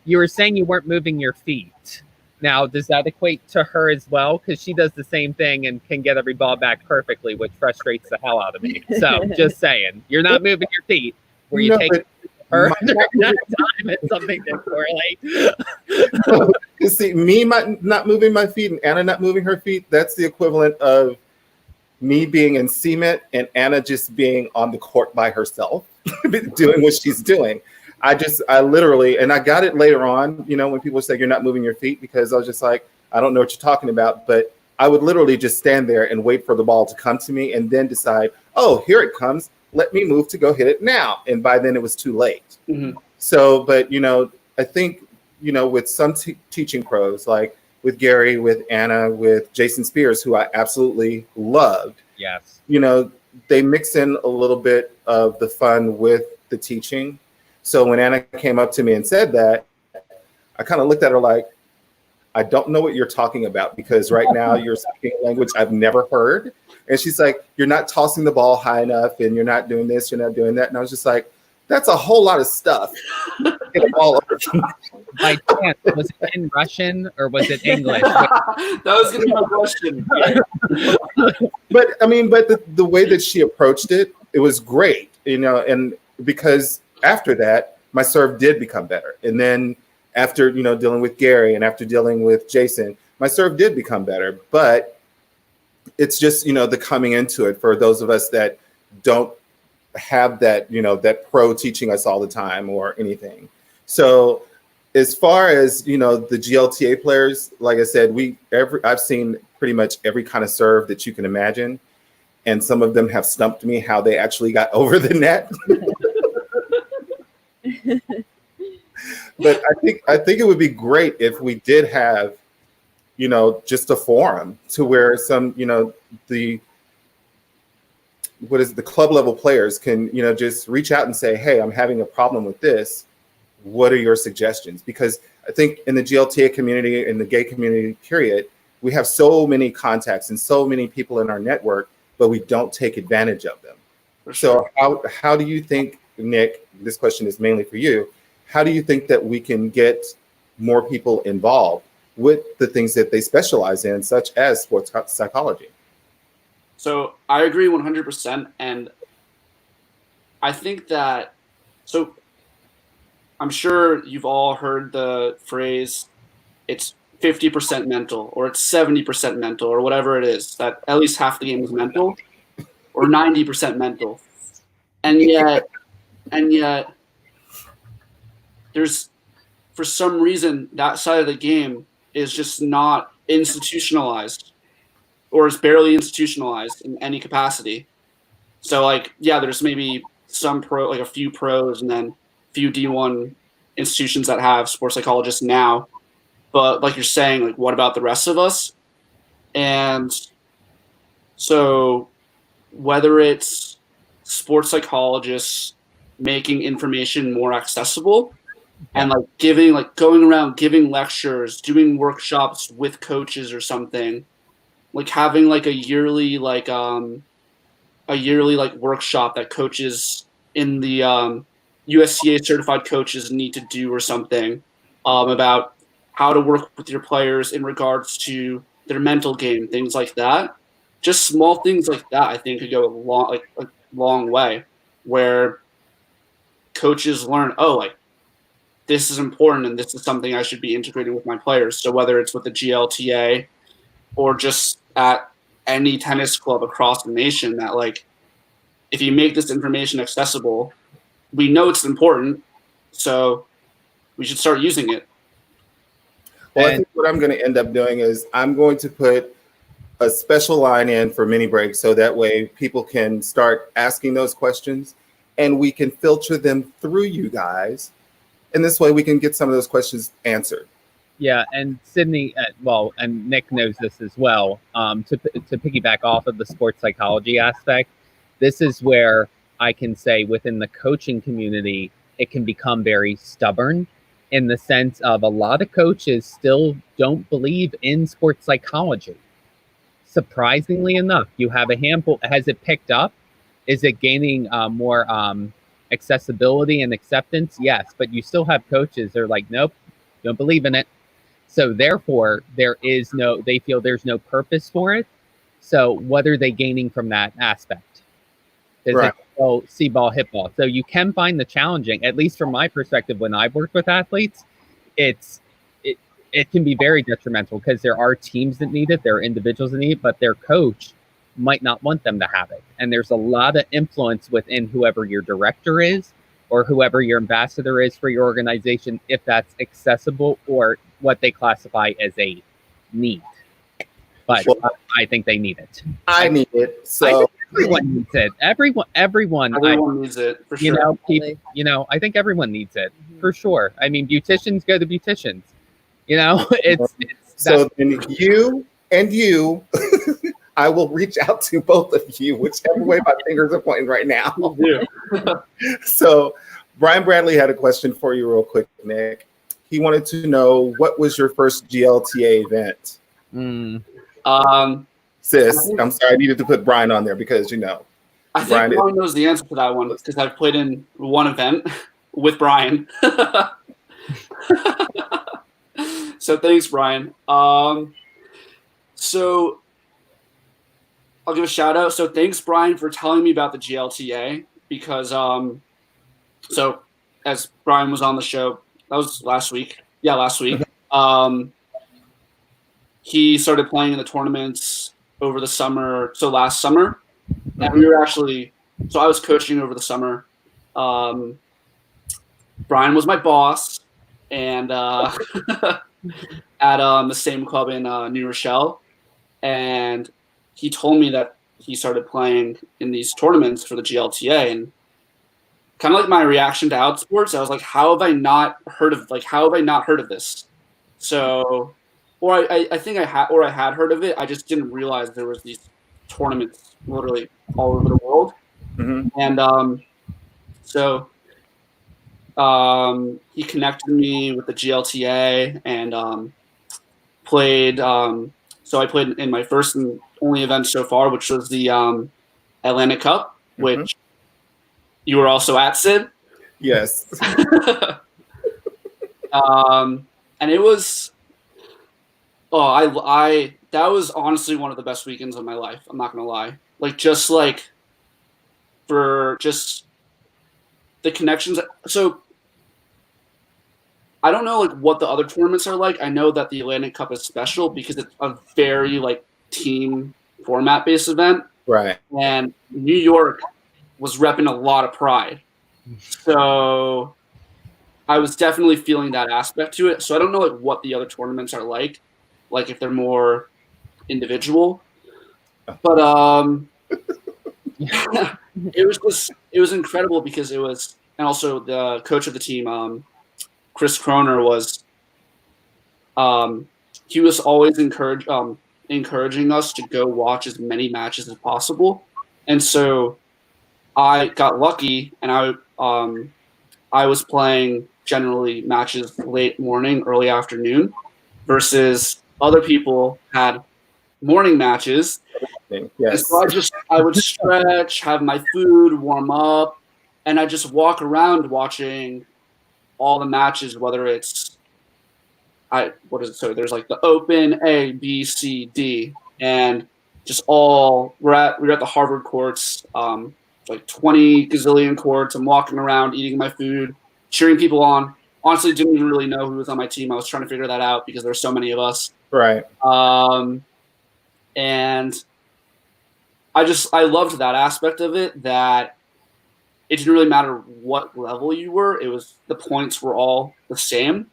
You were saying you weren't moving your feet. Now, does that equate to her as well? Because she does the same thing and can get every ball back perfectly, which frustrates the hell out of me. So, just saying, you're not moving your feet. Were you taking her during that time? It's something to correlate. You see, me not moving my feet and Anna not moving her feet, that's the equivalent of me being in cement and Anna just being on the court by herself, doing what she's doing. I literally, and I got it later on, you know, when people say you're not moving your feet, because I was just like, I don't know what you're talking about, but I would literally just stand there and wait for the ball to come to me and then decide, oh, here it comes. Let me move to go hit it now. And by then it was too late. Mm-hmm. So, but, you know, I think, you know, with some teaching pros, like with Gary, with Anna, with Jason Spears, who I absolutely loved. Yes. You know, they mix in a little bit of the fun with the teaching. So when Anna came up to me and said that, I kind of looked at her like, I don't know what you're talking about, because right now you're speaking a language I've never heard. And she's like, you're not tossing the ball high enough, and you're not doing this, you're not doing that. And I was just like, that's a whole lot of stuff. By chance, was it in Russian or was it English? That was going to be my question. But I mean, but the way that she approached it, it was great, you know, and because after that, my serve did become better. And then after, dealing with Gary and after dealing with Jason, my serve did become better. But it's just, the coming into it for those of us that don't have that, that pro teaching us all the time or anything. So as far as, the GLTA players, like I said, I've seen pretty much every kind of serve that you can imagine. And some of them have stumped me how they actually got over the net. But I think it would be great if we did have, just a forum to where some, the club level players can, just reach out and say, hey, I'm having a problem with this. What are your suggestions? Because I think in the GLTA community, in the gay community, period, we have so many contacts and so many people in our network, but we don't take advantage of them. Sure. So how do you think, Nick, this question is mainly for you, how do you think that we can get more people involved with the things that they specialize in, such as sports psychology? So I agree 100%. And I think that, so I'm sure you've all heard the phrase, it's 50% mental, or it's 70% mental, or whatever it is, that at least half the game is mental, or 90% mental. And yet there's, for some reason, that side of the game is just not institutionalized, or is barely institutionalized in any capacity. So there's maybe some a few pros and then a few D1 institutions that have sports psychologists now. But like you're saying, what about the rest of us? And so whether it's sports psychologists making information more accessible, and going around giving lectures, doing workshops with coaches or something, having a yearly workshop that coaches in the USCA certified coaches need to do or something, about how to work with your players in regards to their mental game, things like that. Just small things like that, I think, could go a long way, where coaches learn, this is important and this is something I should be integrating with my players. So whether it's with the GLTA or just at any tennis club across the nation, that if you make this information accessible, we know it's important, so we should start using it. Well, I think what I'm going to end up doing is I'm going to put a special line in for mini breaks, so that way people can start asking those questions and we can filter them through you guys. And this way we can get some of those questions answered. Yeah, and Sydney, and Nick knows this as well. To piggyback off of the sports psychology aspect, this is where I can say within the coaching community, it can become very stubborn, in the sense of a lot of coaches still don't believe in sports psychology. Surprisingly enough, you have a handful. Has it picked up? Is it gaining more accessibility and acceptance? Yes, but you still have coaches that are like, nope, don't believe in it. So therefore, they feel there's no purpose for it. So what are they gaining from that aspect? Right. It's see ball, hit ball. So you can find the challenging, at least from my perspective, when I've worked with athletes, it can be very detrimental, because there are teams that need it, there are individuals that need it, but their coach might not want them to have it. And there's a lot of influence within whoever your director is or whoever your ambassador is for your organization, if that's accessible or what they classify as a need. But I think they need it. I need it. So I think everyone needs it. Everyone needs it, for sure. I think everyone needs it, for sure. I mean, beauticians go to beauticians. So then you and you, I will reach out to both of you, whichever way my fingers are pointing right now. Yeah. So Brian Bradley had a question for you real quick, Nick. He wanted to know, what was your first GLTA event? Sis, I'm sorry, I needed to put Brian on there because, I think Brian knows the answer to that one, because I've played in one event with Brian. So thanks, Brian. So I'll give a shout out. So thanks, Brian, for telling me about the GLTA, because so as Brian was on the show, that was last week. Yeah, last week. He started playing in the tournaments over the summer. So last summer, and we were actually. So I was coaching over the summer. Brian was my boss, and at the same club in New Rochelle, and he told me that he started playing in these tournaments for the GLTA, and kind of like my reaction to Outsports, I was like, how have I not heard of this? So, or I think I had heard of it. I just didn't realize there was these tournaments literally all over the world. And so he connected me with the GLTA and played. So I played in my first and only event so far, which was the Atlantic Cup, which you were also at, Sid. Yes. And it was, that was honestly one of the best weekends of my life. I'm not gonna lie. For just the connections. So I don't know what the other tournaments are like. I know that the Atlantic Cup is special because it's a very team format based event. Right. And New York was repping a lot of pride. So I was definitely feeling that aspect to it. So I don't know what the other tournaments are like if they're more individual. But it was incredible because it was, and also the coach of the team, Chris Kroner, was he was always encouraging us to go watch as many matches as possible. And so I got lucky, and I was playing generally matches late morning, early afternoon, versus other people had morning matches. Yes. And so I would stretch, have my food, warm up, and I just walk around watching all the matches, whether it's so there's the Open, A, B, C, D, and just we were at the Harvard courts, 20 gazillion courts. I'm walking around, eating my food, cheering people on. Honestly, didn't even really know who was on my team. I was trying to figure that out because there were so many of us. Right. And I loved that aspect of it, that it didn't really matter what level you were. It was the points were all the same,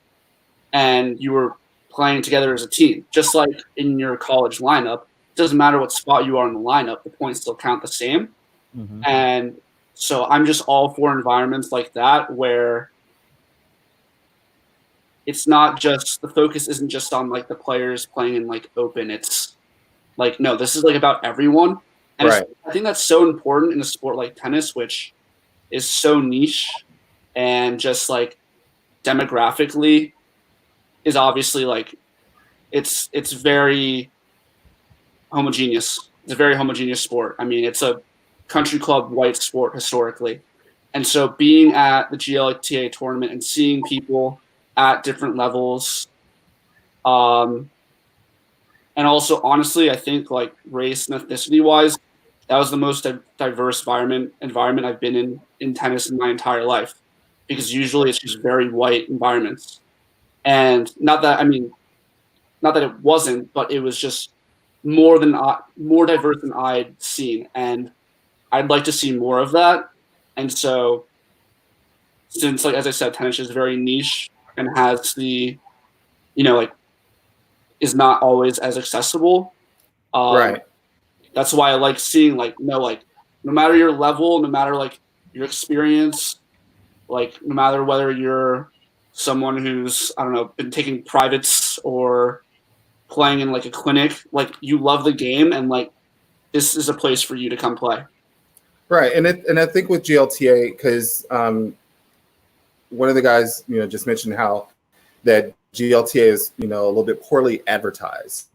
and you were playing together as a team. Just like in your college lineup, it doesn't matter what spot you are in the lineup, the points still count the same. And so I'm just all for environments like that where it's not just, the focus isn't just on the players playing in Open. It's no, this is about everyone. And right. I think that's so important in a sport like tennis, which is so niche and just demographically is obviously it's very homogeneous. It's a very homogeneous sport. I mean, it's a country club white sport historically. And so being at the GLTA tournament and seeing people at different levels, and also honestly, I think race and ethnicity wise, that was the most diverse environment I've been in tennis in my entire life, because usually it's just very white environments. And not that it wasn't, but it was just more diverse than I'd seen, and I'd like to see more of that. And so, since as I said, tennis is very niche and has the, is not always as accessible. Right. That's why I like seeing no matter your level, no matter your experience, no matter whether you're someone who's, I don't know, been taking privates or playing in a clinic, you love the game, and this is a place for you to come play. Right. And I think with GLTA, because one of the guys, just mentioned how that GLTA is, a little bit poorly advertised.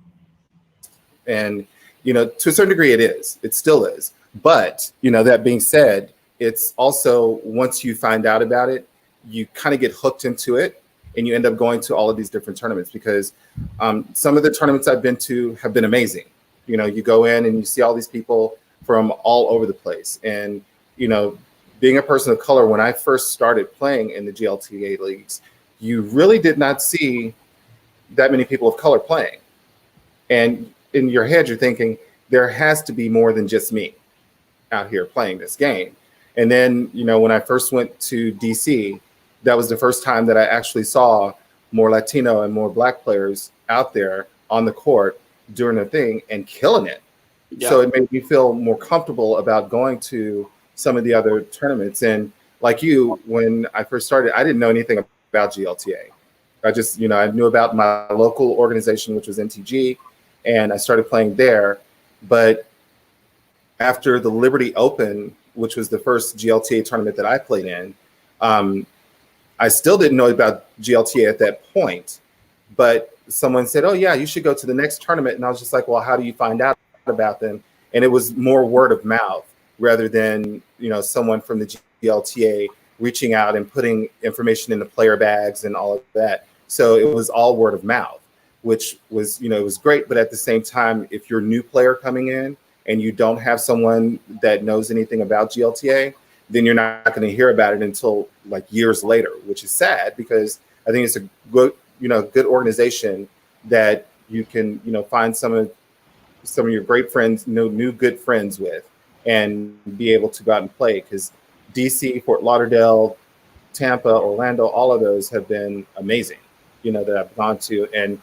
And, to a certain degree it still is. But, that being said, it's also, once you find out about it, you kind of get hooked into it, and you end up going to all of these different tournaments, because some of the tournaments I've been to have been amazing. You go in and you see all these people from all over the place, and being a person of color, when I first started playing in the GLTA leagues, you really did not see that many people of color playing. And in your head, you're thinking, there has to be more than just me out here playing this game. And then, when I first went to DC, that was the first time that I actually saw more Latino and more Black players out there on the court doing their thing and killing it. Yeah. So it made me feel more comfortable about going to some of the other tournaments. And like you, when I first started, I didn't know anything about GLTA. I just, I knew about my local organization, which was NTG, and I started playing there. But after the Liberty Open, which was the first GLTA tournament that I played in, I still didn't know about GLTA at that point. But someone said, oh, yeah, you should go to the next tournament. And I was just like, well, how do you find out about them? And it was more word of mouth rather than, someone from the GLTA reaching out and putting information in the player bags and all of that. So it was all word of mouth, which was, it was great. But at the same time, if you're a new player coming in and you don't have someone that knows anything about GLTA, then you're not going to hear about it until like years later, which is sad because I think it's a good, good organization that you can, find some of your great friends, new good friends with, and be able to go out and play. Because DC, Fort Lauderdale, Tampa, Orlando, all of those have been amazing, that I've gone to. And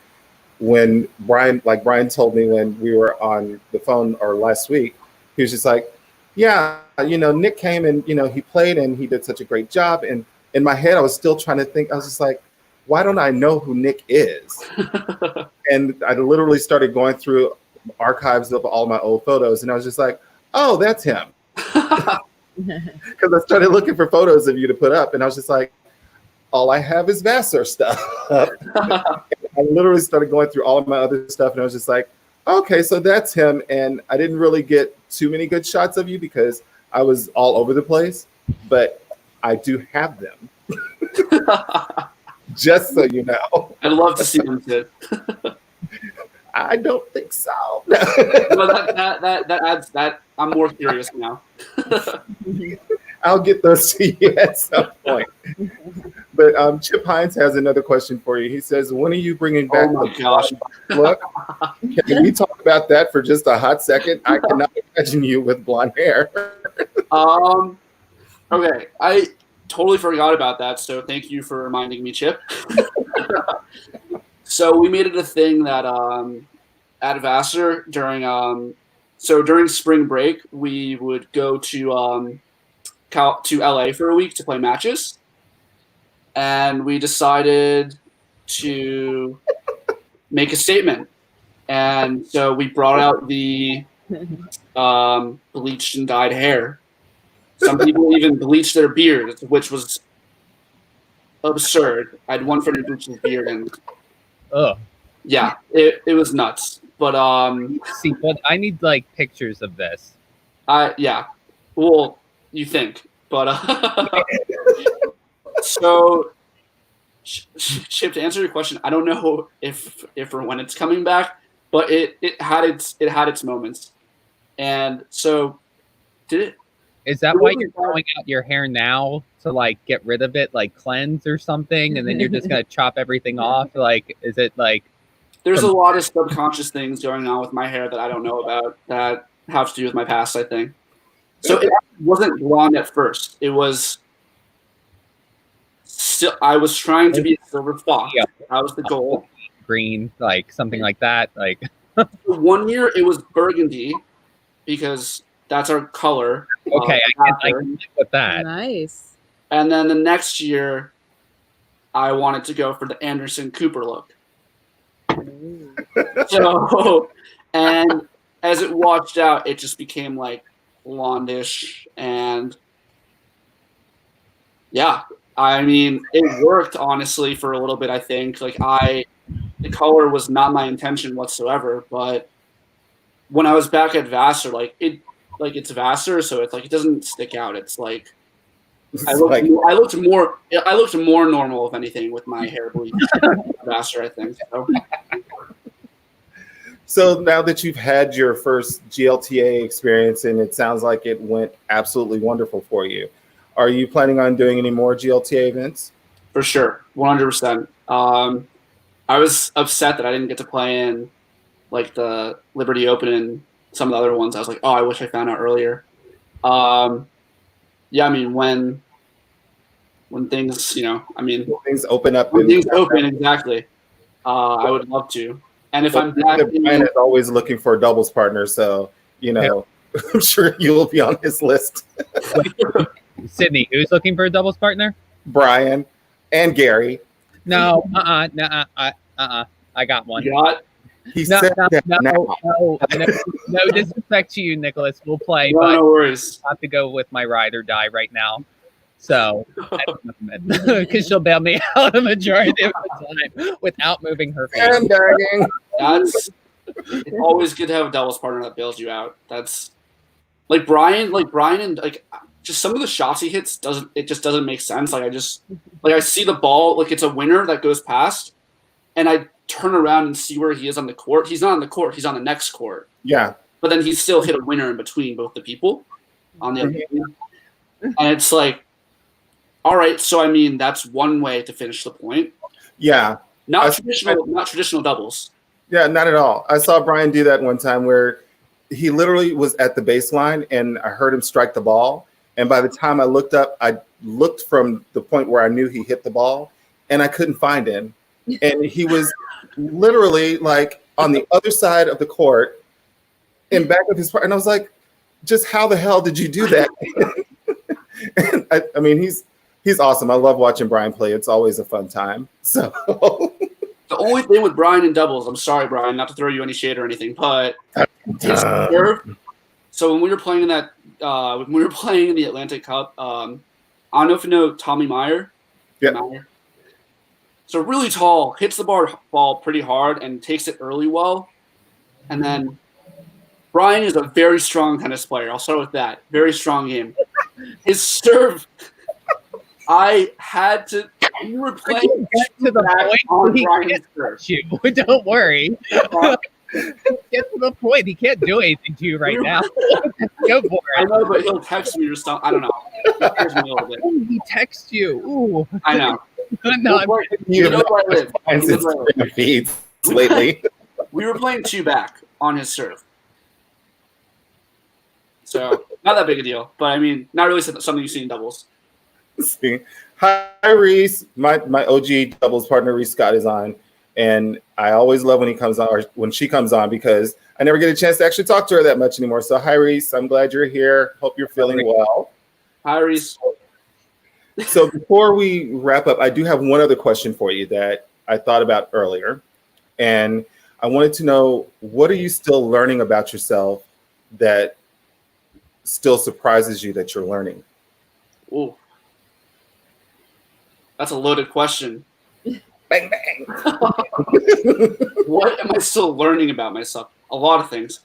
when Brian told me when we were on the phone or last week, he was just like, yeah, Nick came and, he played and he did such a great job. And in my head, I was still trying to think, I was just like, why don't I know who Nick is? And I literally started going through archives of all my old photos. And I was just like, oh, that's him. Because I started looking for photos of you to put up. And I was just like, all I have is Vassar stuff. I literally started going through all of my other stuff. And I was just like, okay, so that's him. And I didn't really get too many good shots of you because I was all over the place. But I do have them. Just so you know. I'd love to see them too. I don't think so. Well, that adds that. I'm more curious now. I'll get those to you at some point. But Chip Hines has another question for you. He says, when are you bringing back the gosh look? Can we talk about that for just a hot second? I cannot imagine you with blonde hair. Okay. I totally forgot about that. So thank you for reminding me, Chip. So we made it a thing that at Vassar during spring break, we would go to LA for a week to play matches. And we decided to make a statement. And so we brought out the bleached and dyed hair. Some people even bleached their beard, which was absurd. I had one friend who bleached his beard, and yeah, it was nuts. But see, but I need like pictures of this. Yeah, well, you think, but so Chip, to answer your question, I don't know if or when it's coming back, but it had its moments, and so did it. Is that why you're growing out your hair now to like get rid of it, like cleanse or something, and then you're just gonna chop everything off? Like, is it like? There's a lot of subconscious things going on with my hair that I don't know about that have to do with my past, I think. So it wasn't blonde at first. It was still. I was trying to be a silver fox. Yeah. That was the goal. Green, like something like that. Like 1 year, it was burgundy because that's our color. Okay, I can live with that. Nice. And then the next year, I wanted to go for the Anderson Cooper look. So, and as it washed out, it just became like blondish, and yeah, I mean, it worked honestly for a little bit. I think the color was not my intention whatsoever, but when I was back at Vassar, it's Vassar, so it's like it doesn't stick out. It's like I looked more normal, if anything, with my hair bleach. Vassar, I think. So now that you've had your first GLTA experience, and it sounds like it went absolutely wonderful for you, Are you planning on doing any more GLTA events? For sure, 100%. I was upset that I didn't get to play in like the Liberty Open and some of the other ones. I was like, oh, I wish I found out earlier. Yeah, I mean, when things, Things open up. when things open, exactly. I would love to. And if I'm back, Brian is always looking for a doubles partner, so I'm sure you will be on his list. Sydney, who's looking for a doubles partner? Brian and Gary. No, I got one. you got No disrespect to you, Nicholas. We'll play, no, but no worries. I have to go with my ride or die right now. So, because she'll bail me out a majority of the time without moving her feet. And dagging. It's always good to have a doubles partner that bails you out. That's like Brian and just some of the shots he hits just doesn't make sense. I see the ball, like it's a winner that goes past, and I turn around and see where he is on the court. He's not on the court, he's on the next court. Yeah. But then he's still hit a winner in between both the people on the other team. And it's like, all right, so I mean that's one way to finish the point. Yeah. Not traditional doubles. Yeah, not at all. I saw Brian do that one time where he literally was at the baseline and I heard him strike the ball. And by the time I looked up, I looked from the point where I knew he hit the ball and I couldn't find him. And he was literally like on the other side of the court in back of his part. And I was like, just how the hell did you do that? And I mean, he's awesome. I love watching Brian play. It's always a fun time. So the only thing with Brian in doubles, I'm sorry, Brian, not to throw you any shade or anything, but his serve. So when we were playing in that, when we were playing in the Atlantic Cup, I don't know if you know Tommy Meyer. Yeah. Meyer. So really tall, hits the ball pretty hard and takes it early well. And then Brian is a very strong tennis player. I'll start with that. Very strong game. His serve, I had to. We were playing to the point. He can't touch you. Don't worry. Get to the point. He can't do anything to you right now. Go for it. I know, but he'll text me or something. I don't know. He scares me a little bit. He texts you. Ooh. I know. No, You know where I live. Brian's Instagram feeds lately. We were playing 2-back on his serve. So, not that big a deal. But, I mean, not really something you see in doubles. Hi, Reese. My OG doubles partner, Reese Scott, is on. And I always love when he comes on, or when she comes on, because I never get a chance to actually talk to her that much anymore. So, hi, Reese. I'm glad you're here. Hope you're feeling well. Hi, Reese. So before we wrap up, I do have one other question for you that I thought about earlier. And I wanted to know, what are you still learning about yourself that still surprises you that you're learning? Ooh. That's a loaded question. Bang, bang. What am I still learning about myself? A lot of things.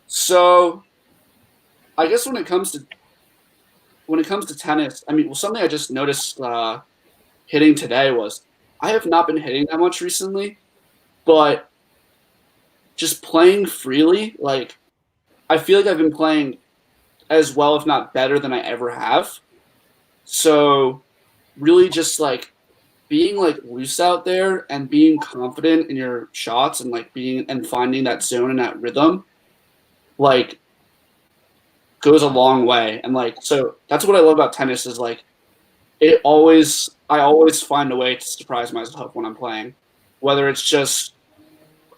So I guess when it comes to tennis, I mean, something I just noticed hitting today was I have not been hitting that much recently, but just playing freely, like I feel like I've been playing as well, if not better, than I ever have. So really just like being like loose out there and being confident in your shots and like finding that zone and that rhythm, like goes a long way. And like, so that's what I love about tennis is like, I always find a way to surprise myself when I'm playing, whether it's just,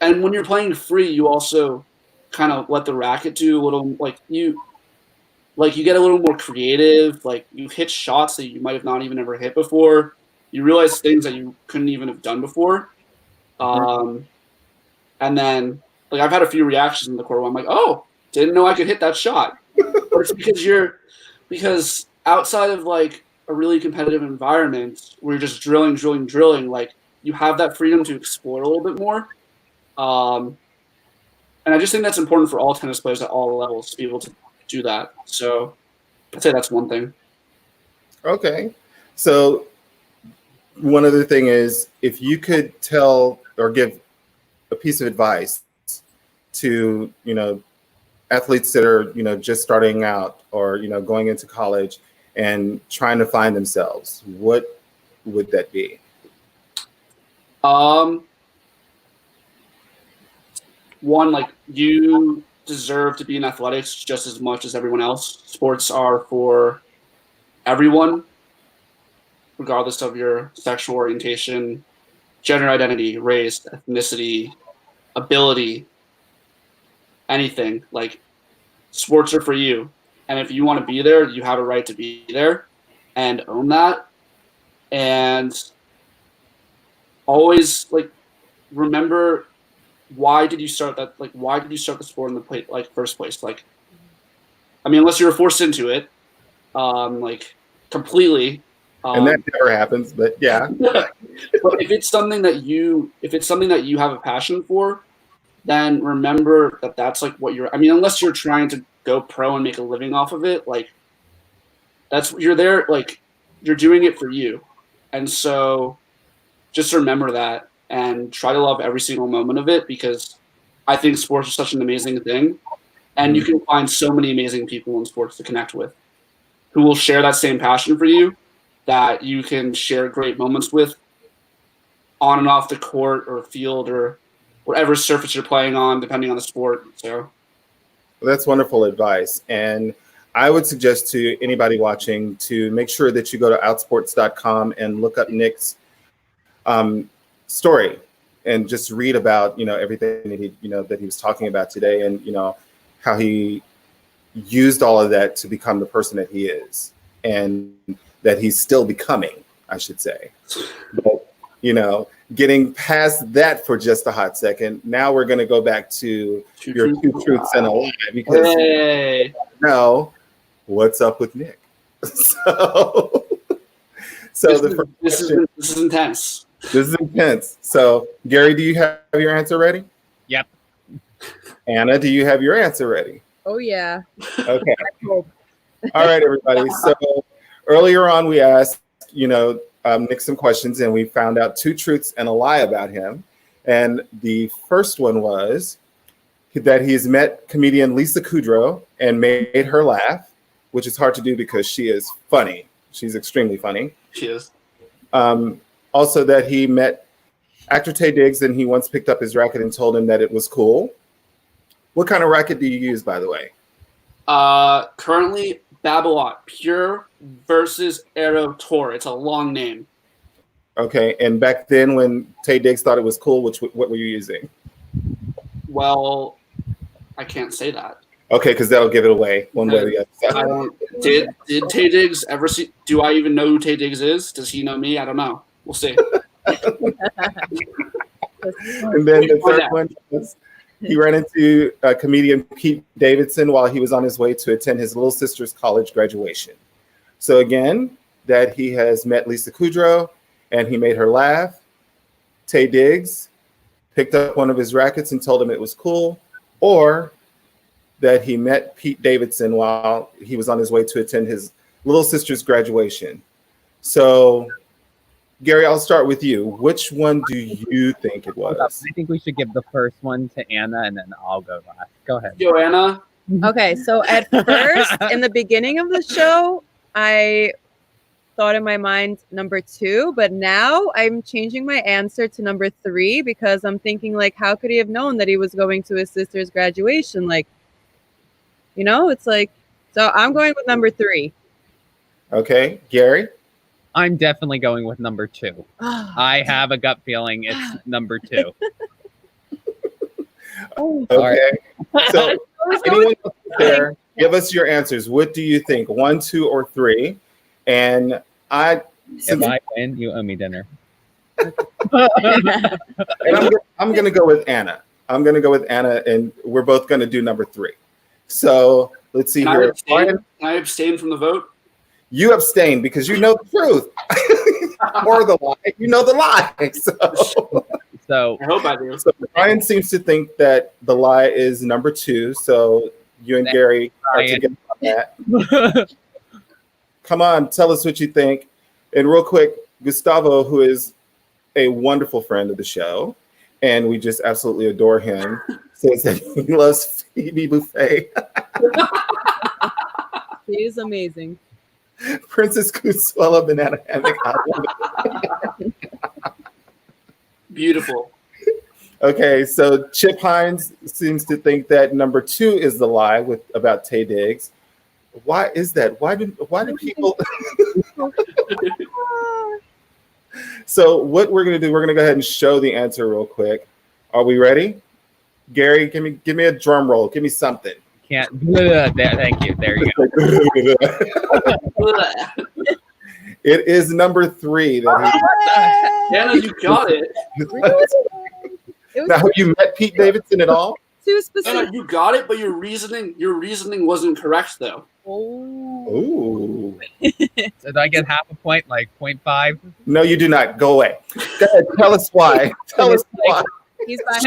and when you're playing free, you also kind of let the racket do a little, like you get a little more creative, like you hit shots that you might have not even ever hit before. You realize things that you couldn't even have done before. And then like I've had a few reactions in the court where I'm like, oh, didn't know I could hit that shot. Or it's because outside of like a really competitive environment where you're just drilling, like you have that freedom to explore a little bit more. And I just think that's important for all tennis players at all levels to be able to do that. So I'd say that's one thing. Okay. So one other thing is, if you could tell or give a piece of advice to, athletes that are, just starting out or, going into college and trying to find themselves, what would that be? One, like, you deserve to be in athletics just as much as everyone else. Sports are for everyone, regardless of your sexual orientation, gender identity, race, ethnicity, ability, anything. Like, sports are for you. And if you want to be there, you have a right to be there and own that. And always, like, remember, why did you start that? Like, why did you start the sport in the first place? Like, I mean, unless you were forced into it, like, completely. And that never happens, but yeah. But if it's something that you have a passion for, then remember that that's like what you're. I mean, unless you're trying to go pro and make a living off of it, like, you're there, like, you're doing it for you, and so just remember that and try to love every single moment of it, because I think sports are such an amazing thing, and you can find so many amazing people in sports to connect with who will share that same passion for you, that you can share great moments with on and off the court or field or whatever surface you're playing on, depending on the sport. So Well, that's wonderful advice. And I would suggest to anybody watching to make sure that you go to outsports.com and look up Nick's story and just read about, everything that he was talking about today, and, how he used all of that to become the person that he is and that he's still becoming, I should say. But, getting past that for just a hot second, now we're going to go back to your two truths and a lie, because what's up with Nick? So this is intense. This is intense. So, Gary, do you have your answer ready? Yep. Anna, do you have your answer ready? Oh, yeah. Okay. All right, everybody. So earlier on, we asked, Nick some questions, and we found out two truths and a lie about him. And the first one was that he's met comedian Lisa Kudrow and made her laugh, which is hard to do because she is funny. She's extremely funny. She is. Also, that he met actor Taye Diggs, and he once picked up his racket and told him that it was cool. What kind of racket do you use, by the way? Currently, Babolat Pure versus Aero Tour. It's a long name. Okay, and back then when Taye Diggs thought it was cool, what were you using? Well, I can't say that. Okay, because that'll give it away one way or the other. Did Taye Diggs ever see? Do I even know who Taye Diggs is? Does he know me? I don't know. We'll see. And then the third one was he ran into comedian Pete Davidson while he was on his way to attend his little sister's college graduation. So again, that he has met Lisa Kudrow and he made her laugh. Taye Diggs picked up one of his rackets and told him it was cool, or that he met Pete Davidson while he was on his way to attend his little sister's graduation. So, Gary, I'll start with you. Which one do you think it was? I think we should give the first one to Anna, and then I'll go last. Go ahead. Joanna. Okay, so at first, in the beginning of the show, I thought in my mind number 2, but now I'm changing my answer to number 3 because I'm thinking, like, how could he have known that he was going to his sister's graduation? Like, it's like, so I'm going with number 3. Okay, Gary? I'm definitely going with number 2. I have a gut feeling it's number 2. Okay. So anyone else there, give us your answers. What do you think? 1, 2, or 3? And if I win, you owe me dinner. And I'm going to go with Anna. And we're both going to do number 3. So let's see here. Can I abstain from the vote? You abstain because you know the truth. Or the lie. You know the lie. So I hope I do. So Brian seems to think that the lie is number 2. So you and Gary are together on that. Come on, tell us what you think. And real quick, Gustavo, who is a wonderful friend of the show and we just absolutely adore him. Says that he loves Phoebe Buffet. He is amazing. Princess Consuela Banana Hammock. I love it. Beautiful. Okay, so Chip Hines seems to think that number 2 is the lie about Taye Diggs. Why is that? Why do people? So what we're gonna do? We're gonna go ahead and show the answer real quick. Are we ready? Gary, give me a drum roll. Give me something. Can't. Thank you. There you go. It is number 3. That Anna, you got it. It was Now, have you met Pete Davidson at all? too specific. Anna, you got it, but your reasoning wasn't correct though. Oh. Ooh. So do I get half a point, like 0.5? No, you do not. Go away. Go ahead. Tell us why. Tell us why. He's back.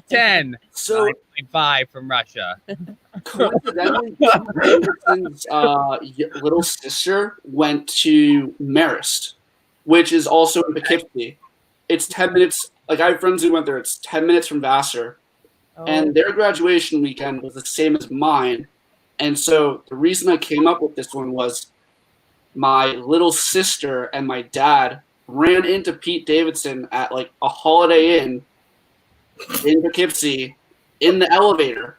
10. So 9.5 from Russia. coincidentally, Davidson's little sister went to Marist, which is also in Poughkeepsie. It's 10 minutes. Like I have friends who went there. It's 10 minutes from Vassar, Oh. and their graduation weekend was the same as mine. And so the reason I came up with this one was my little sister and my dad ran into Pete Davidson at like a Holiday Inn in Poughkeepsie in the elevator.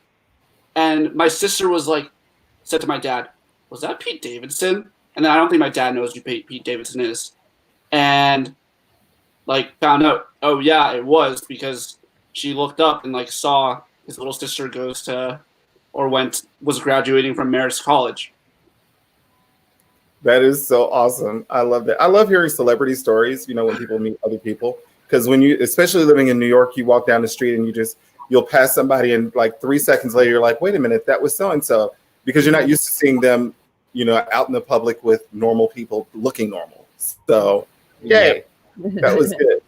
And my sister was like, said to my dad, "Was that Pete Davidson?" And then I don't think my dad knows who Pete Davidson is. And like found out, oh yeah, it was, because she looked up and like saw his little sister was graduating from Marist College. That is so awesome. I love that. I love hearing celebrity stories, when people meet other people. Because when you, especially living in New York, you walk down the street and you'll pass somebody and like 3 seconds later, you're like, wait a minute, that was so-and-so. Because you're not used to seeing them, out in the public with normal people looking normal. So, yay. That was good.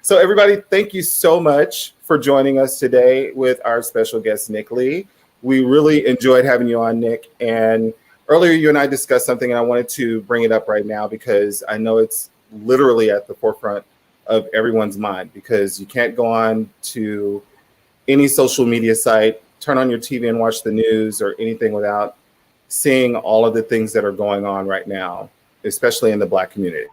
So everybody, thank you so much for joining us today with our special guest, Nick Lee. We really enjoyed having you on, Nick. And earlier you and I discussed something, and I wanted to bring it up right now because I know it's literally at the forefront of everyone's mind, because you can't go on to any social media site, turn on your TV and watch the news or anything without seeing all of the things that are going on right now, especially in the Black community.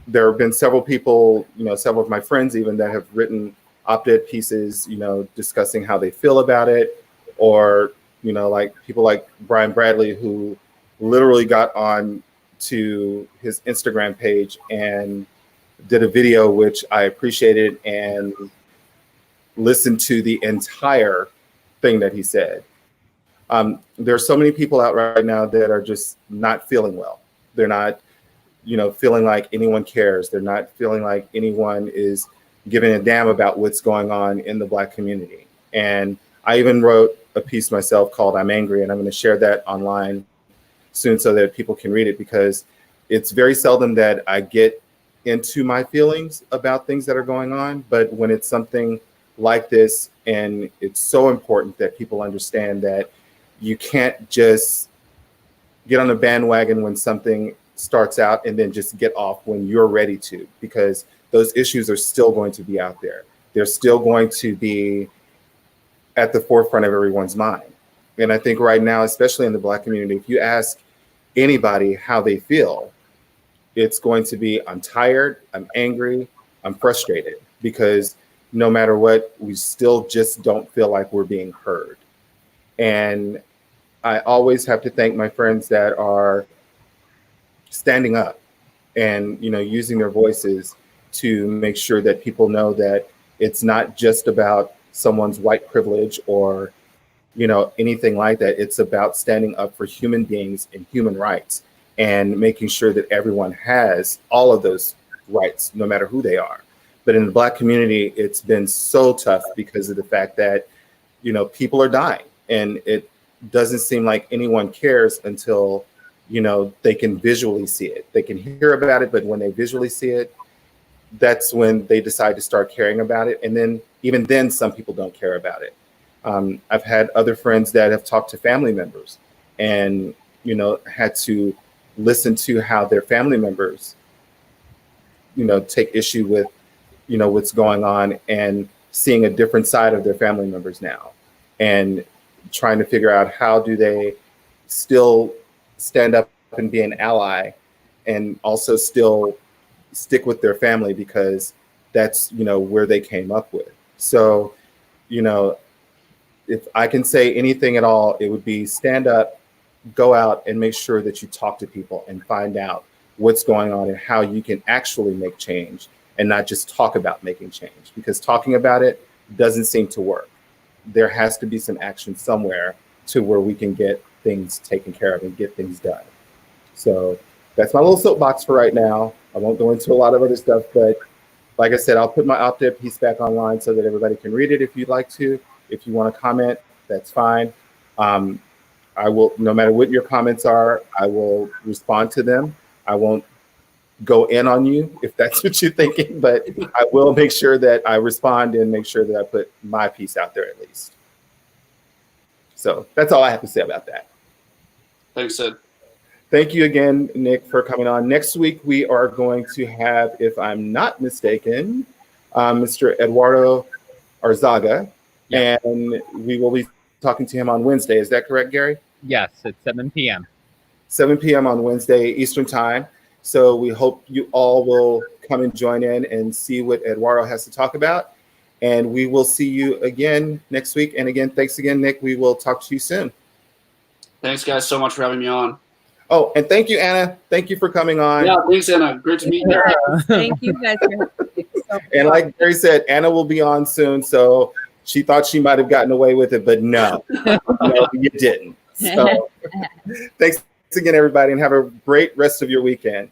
There have been several people, several of my friends even, that have written op-ed pieces, discussing how they feel about it, or, like people like Brian Bradley, who literally got on to his Instagram page and did a video, which I appreciated, and listened to the entire thing that he said. There are so many people out right now that are just not feeling well. They're not, feeling like anyone cares. They're not feeling like anyone is giving a damn about what's going on in the Black community. And I even wrote a piece myself called "I'm Angry," and I'm going to share that online soon so that people can read it, because it's very seldom that I get into my feelings about things that are going on. But when it's something like this, and it's so important that people understand that you can't just get on the bandwagon when something starts out and then just get off when you're ready to, because those issues are still going to be out there. They're still going to be at the forefront of everyone's mind. And I think right now, especially in the Black community, if you ask anybody how they feel, it's going to be, I'm tired, I'm angry, I'm frustrated, because no matter what, we still just don't feel like we're being heard. And I always have to thank my friends that are standing up and, using their voices to make sure that people know that it's not just about someone's white privilege or, anything like that. It's about standing up for human beings and human rights, and making sure that everyone has all of those rights, no matter who they are. But in the Black community, it's been so tough because of the fact that, people are dying, and it doesn't seem like anyone cares until, they can visually see it. They can hear about it, but when they visually see it, that's when they decide to start caring about it. And then even then, some people don't care about it. I've had other friends that have talked to family members and, had to listen to how their family members, take issue with what's going on and seeing a different side of their family members now, and trying to figure out how do they still stand up and be an ally and also still stick with their family, because that's, where they came up with. So, if I can say anything at all, it would be stand up, go out and make sure that you talk to people and find out what's going on and how you can actually make change, and not just talk about making change, because talking about it doesn't seem to work. There has to be some action somewhere to where we can get things taken care of and get things done. So that's my little soapbox for right now. I won't go into a lot of other stuff, but like I said, I'll put my op-ed piece back online so that everybody can read it if you'd like to. If you want to comment, that's fine. I will, no matter what your comments are, I will respond to them. I won't go in on you if that's what you're thinking, but I will make sure that I respond and make sure that I put my piece out there at least. So that's all I have to say about that. Thanks, Sid. Thank you again, Nick, for coming on. Next week, we are going to have, if I'm not mistaken, Mr. Eduardo Arzaga, and we will be talking to him on Wednesday. Is that correct, Gary? Yes, at 7 p.m. 7 p.m. on Wednesday, Eastern Time. So we hope you all will come and join in and see what Eduardo has to talk about. And we will see you again next week. And again, thanks again, Nick. We will talk to you soon. Thanks, guys, so much for having me on. Oh, and thank you, Anna. Thank you for coming on. Yeah, thanks, Anna. Great to meet you. Thank you guys. And like Gary said, Anna will be on soon. So she thought she might have gotten away with it, but no, no, you didn't. So thanks again, everybody, and have a great rest of your weekend.